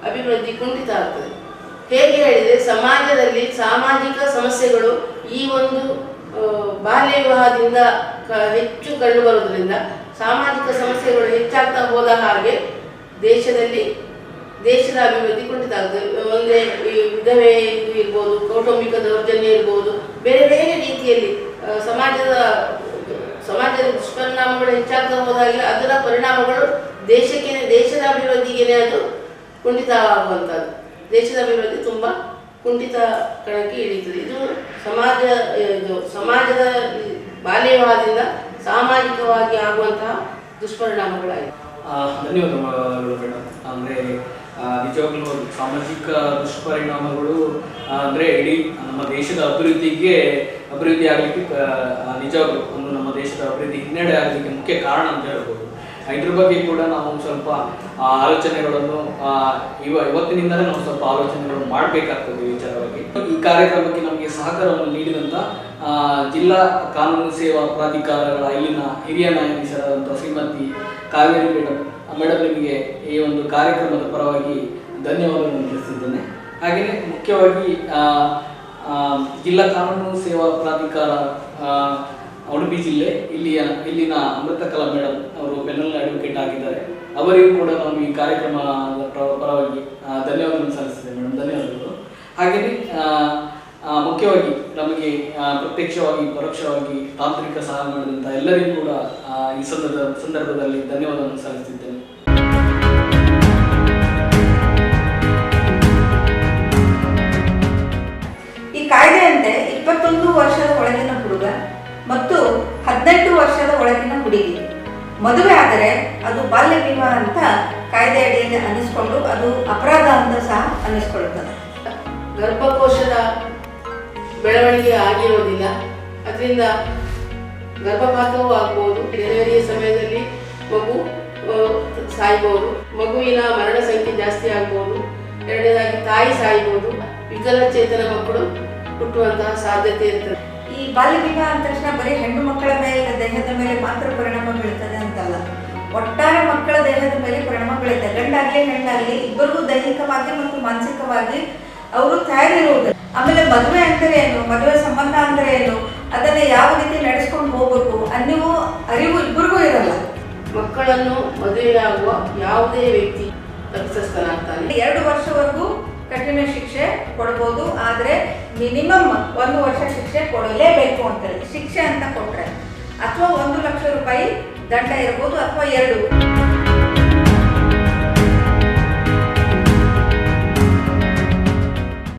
ಅಭಿವೃದ್ಧಿ ಕುಂಠಿತ ಆಗ್ತದೆ. ಹೇಗೆ ಹೇಳಿದರೆ ಸಮಾಜದಲ್ಲಿ ಸಾಮಾಜಿಕ ಸಮಸ್ಯೆಗಳು ಈ ಒಂದು ಬಾಲ್ಯ ವಿವಾಹದಿಂದ ಹೆಚ್ಚು ಕಂಡು ಬರುವುದರಿಂದ ಸಾಮಾಜಿಕ ಸಮಸ್ಯೆಗಳು ಹೆಚ್ಚಾಗ್ತಾ ಹೋದ ಹಾಗೆ ದೇಶದ ಅಭಿವೃದ್ಧಿ ಕುಂಠಿತ ಆಗುತ್ತದೆ. ಒಂದೇ ಈ ವಿಧವೆ ಇದು ಇರ್ಬೋದು, ಕೌಟುಂಬಿಕ ದೌರ್ಜನ್ಯ ಇರ್ಬೋದು, ಬೇರೆ ಬೇರೆ ರೀತಿಯಲ್ಲಿ ಸಮಾಜದ ದುಷ್ಪರಿಣಾಮಗಳು ಹೆಚ್ಚಾಗ್ತಾ ಹೋದಾಗ ಅದರ ಪರಿಣಾಮಗಳು ದೇಶದ ಅಭಿವೃದ್ಧಿಗೆ ಅದು ಕುಂಠಿತವಾಗುವಂಥದ್ದು. ದೇಶದ ಅಭಿವೃದ್ಧಿ ತುಂಬ ಕುಂಠಿತ ಕಣಕ್ಕೆ ಇಳಿಯುತ್ತದೆ. ಇದು ಸಮಾಜದ ಬಾಲ್ಯ ವಿವಾಹದಿಂದ ಸಾಮಾಜಿಕವಾಗಿ ಆಗುವಂತಹ ದುಷ್ಪರಿಣಾಮಗಳಾಗಿವೆ. ಧನ್ಯವಾದಗಳು ಮೇಡಮ್. ಅಂದರೆ ನಿಜವಾಗ್ಲೂ ಸಾಮಾಜಿಕ ದುಷ್ಪರಿಣಾಮಗಳು ಅಂದರೆ ಇಡೀ ನಮ್ಮ ದೇಶದ ಅಭಿವೃದ್ಧಿ ಆಗಲಿಕ್ಕೆ ನಿಜವಾಗ್ಲೂ ಒಂದು ನಮ್ಮ ದೇಶದ ಅಭಿವೃದ್ಧಿ ಹಿನ್ನಡೆ ಆಗಲಿಕ್ಕೆ ಮುಖ್ಯ ಕಾರಣ ಅಂತ ಹೇಳ್ಬೋದು. ಇದ್ರ ಬಗ್ಗೆ ಕೂಡ ನಾವು ಸ್ವಲ್ಪ ಆಲೋಚನೆಗಳನ್ನು ಇವತ್ತಿನಿಂದಲೇ ನಾವು ಸ್ವಲ್ಪ ಆಲೋಚನೆಗಳನ್ನು ಮಾಡಬೇಕಾಗ್ತದೆ ಈ ವಿಚಾರವಾಗಿ. ಈ ಕಾರ್ಯಕ್ರಮಕ್ಕೆ ನಮಗೆ ಸಹಕಾರವನ್ನು ನೀಡಿದಂಥ ಜಿಲ್ಲಾ ಕಾನೂನು ಸೇವಾ ಪ್ರಾಧಿಕಾರಗಳ ಇಲ್ಲಿನ ಹಿರಿಯ ನ್ಯಾಯಾಧೀಶರಾದಂಥ ಶ್ರೀಮತಿ ಕಾವೇರಿ ಮೇಡಮ್ ನಿಮಗೆ ಈ ಒಂದು ಕಾರ್ಯಕ್ರಮದ ಪರವಾಗಿ ಧನ್ಯವಾದಗಳನ್ನು ತಿಳಿಸಿದ್ದೇನೆ. ಹಾಗೆಯೇ ಮುಖ್ಯವಾಗಿ ಜಿಲ್ಲಾ ಕಾನೂನು ಸೇವಾ ಪ್ರಾಧಿಕಾರ ಉಡುಪಿ ಜಿಲ್ಲೆ ಇಲ್ಲಿನ ಅಮೃತಕಲಾ ಮೇಡಮ್ ಅವರು ಪೆನಲ್ ಅಡ್ವೊಕೇಟ್ ಆಗಿದ್ದಾರೆ. ಅವರಿಗೂ ಕೂಡ ನಾವು ಈ ಕಾರ್ಯಕ್ರಮದ ಪರವಾಗಿ ಧನ್ಯವಾದಗಳನ್ನು ಸಲ್ಲಿಸಿದ್ದೇವೆ ಮೇಡಮ್. ಧನ್ಯವಾದಗಳು. ಹಾಗೆಯೇ ಮುಖ್ಯವಾಗಿ ನಮಗೆ ಪ್ರತ್ಯಕ್ಷವಾಗಿ ಪರೋಕ್ಷವಾಗಿ ತಾಂತ್ರಿಕ ಸಹಾಯ ಮಾಡಿದಂಥ ಎಲ್ಲರಿಗೂ ಕೂಡ ಈ ಸಂದರ್ಭದಲ್ಲಿ ಧನ್ಯವಾದವನ್ನು ಸಲ್ಲಿಸಿದ್ದೇನೆ. ಈ ಕಾಯ್ದೆಯಂತೆ 21 ವರ್ಷದ ಒಳಗಿನ ಹುಡುಗ ಮತ್ತು 18 ವರ್ಷದ ಒಳಗಿನ ಹುಡುಗಿ ಮದುವೆ ಆದರೆ ಅದು ಬಾಲ್ಯ ವಿವಾಹ ಅಂತ ಕಾಯ್ದೆ ಅಡಿಯಲ್ಲಿ ಅನ್ನಿಸ್ಕೊಂಡು ಅದು ಅಪರಾಧ ಅಂತ ಸಹ ಅನ್ನಿಸ್ಕೊಳ್ಳುತ್ತದೆ. ಗರ್ಭಕೋಶದ ಬೆಳವಣಿಗೆ ಆಗಿರೋದಿಲ್ಲ, ಅದರಿಂದ ಗರ್ಭಪಾತವೂ ಆಗ್ಬೋದು. ಡೆಲಿವರಿಯ ಸಮಯದಲ್ಲಿ ಮಗು ಸಾಯ್ಬೋದು, ಮಗುವಿನ ಮರಣ ಸಂಖ್ಯೆ ಜಾಸ್ತಿ ಆಗ್ಬೋದು. ಎರಡನೇದಾಗಿ ತಾಯಿ ಸಾಯ್ಬೋದು, ವಿಕಲಚೇತನ ಮಕ್ಕಳು ಹುಟ್ಟುವಂತಹ ಸಾಧ್ಯತೆ ಇರ್ತದೆ. ಈ ಬಾಲ್ಯ ವಿವಾಹ ಅಂದ ತಕ್ಷಣ ಬರೀ ಹೆಣ್ಣು ಮಕ್ಕಳ ಮೇಲೆ ದೇಹದ ಮೇಲೆ ಮಾತ್ರ ಪರಿಣಾಮ ಬೀಳ್ತದೆ ಅಂತಲ್ಲ, ಒಟ್ಟಾರೆ ಮಕ್ಕಳ ದೇಹದ ಮೇಲೆ ಪರಿಣಾಮ ಬೀಳುತ್ತೆ. ಗಂಡಾಗ್ಲಿ ಹೆಣ್ಣಾಗ್ಲಿ ಇಬ್ಬರಿಗೂ ದೈಹಿಕವಾಗಿ ಮತ್ತು ಮಾನಸಿಕವಾಗಿ ಅವರು ತಯಾರಿರುವುದು. ಆಮೇಲೆ ಮದುವೆ ಅಂದರೆ ಏನು, ಮದುವೆ ಸಂಬಂಧ ಅಂದರೆ ಏನು, ಅದನ್ನು ಯಾವ ರೀತಿ ನಡೆಸ್ಕೊಂಡು ಹೋಗ್ಬೇಕು ಅನ್ನುವ ಅರಿವು ಇಬ್ಬರಿಗೂ ಇರಲ್ಲ. ಮಕ್ಕಳನ್ನು ಮದುವೆಯಾಗುವ ಯಾವುದೇ ವ್ಯಕ್ತಿ ತಪ್ಪಿತಸ್ಥನಾಗ್ತಾನೆ. 2 ವರ್ಷವರೆಗೂ ಕಠಿಣ ಶಿಕ್ಷೆ ಕೊಡ್ಬೋದು, ಆದರೆ ಮಿನಿಮಮ್ 1 ವರ್ಷ ಶಿಕ್ಷೆ ಕೊಡಲೇಬೇಕು ಅಂತೇಳಿ ಶಿಕ್ಷೆ ಅಂತ ಕೊಟ್ಟರೆ ಅಥವಾ 1 ಲಕ್ಷ ರೂಪಾಯಿ ದಂಡ ಇರ್ಬೋದು ಅಥವಾ 2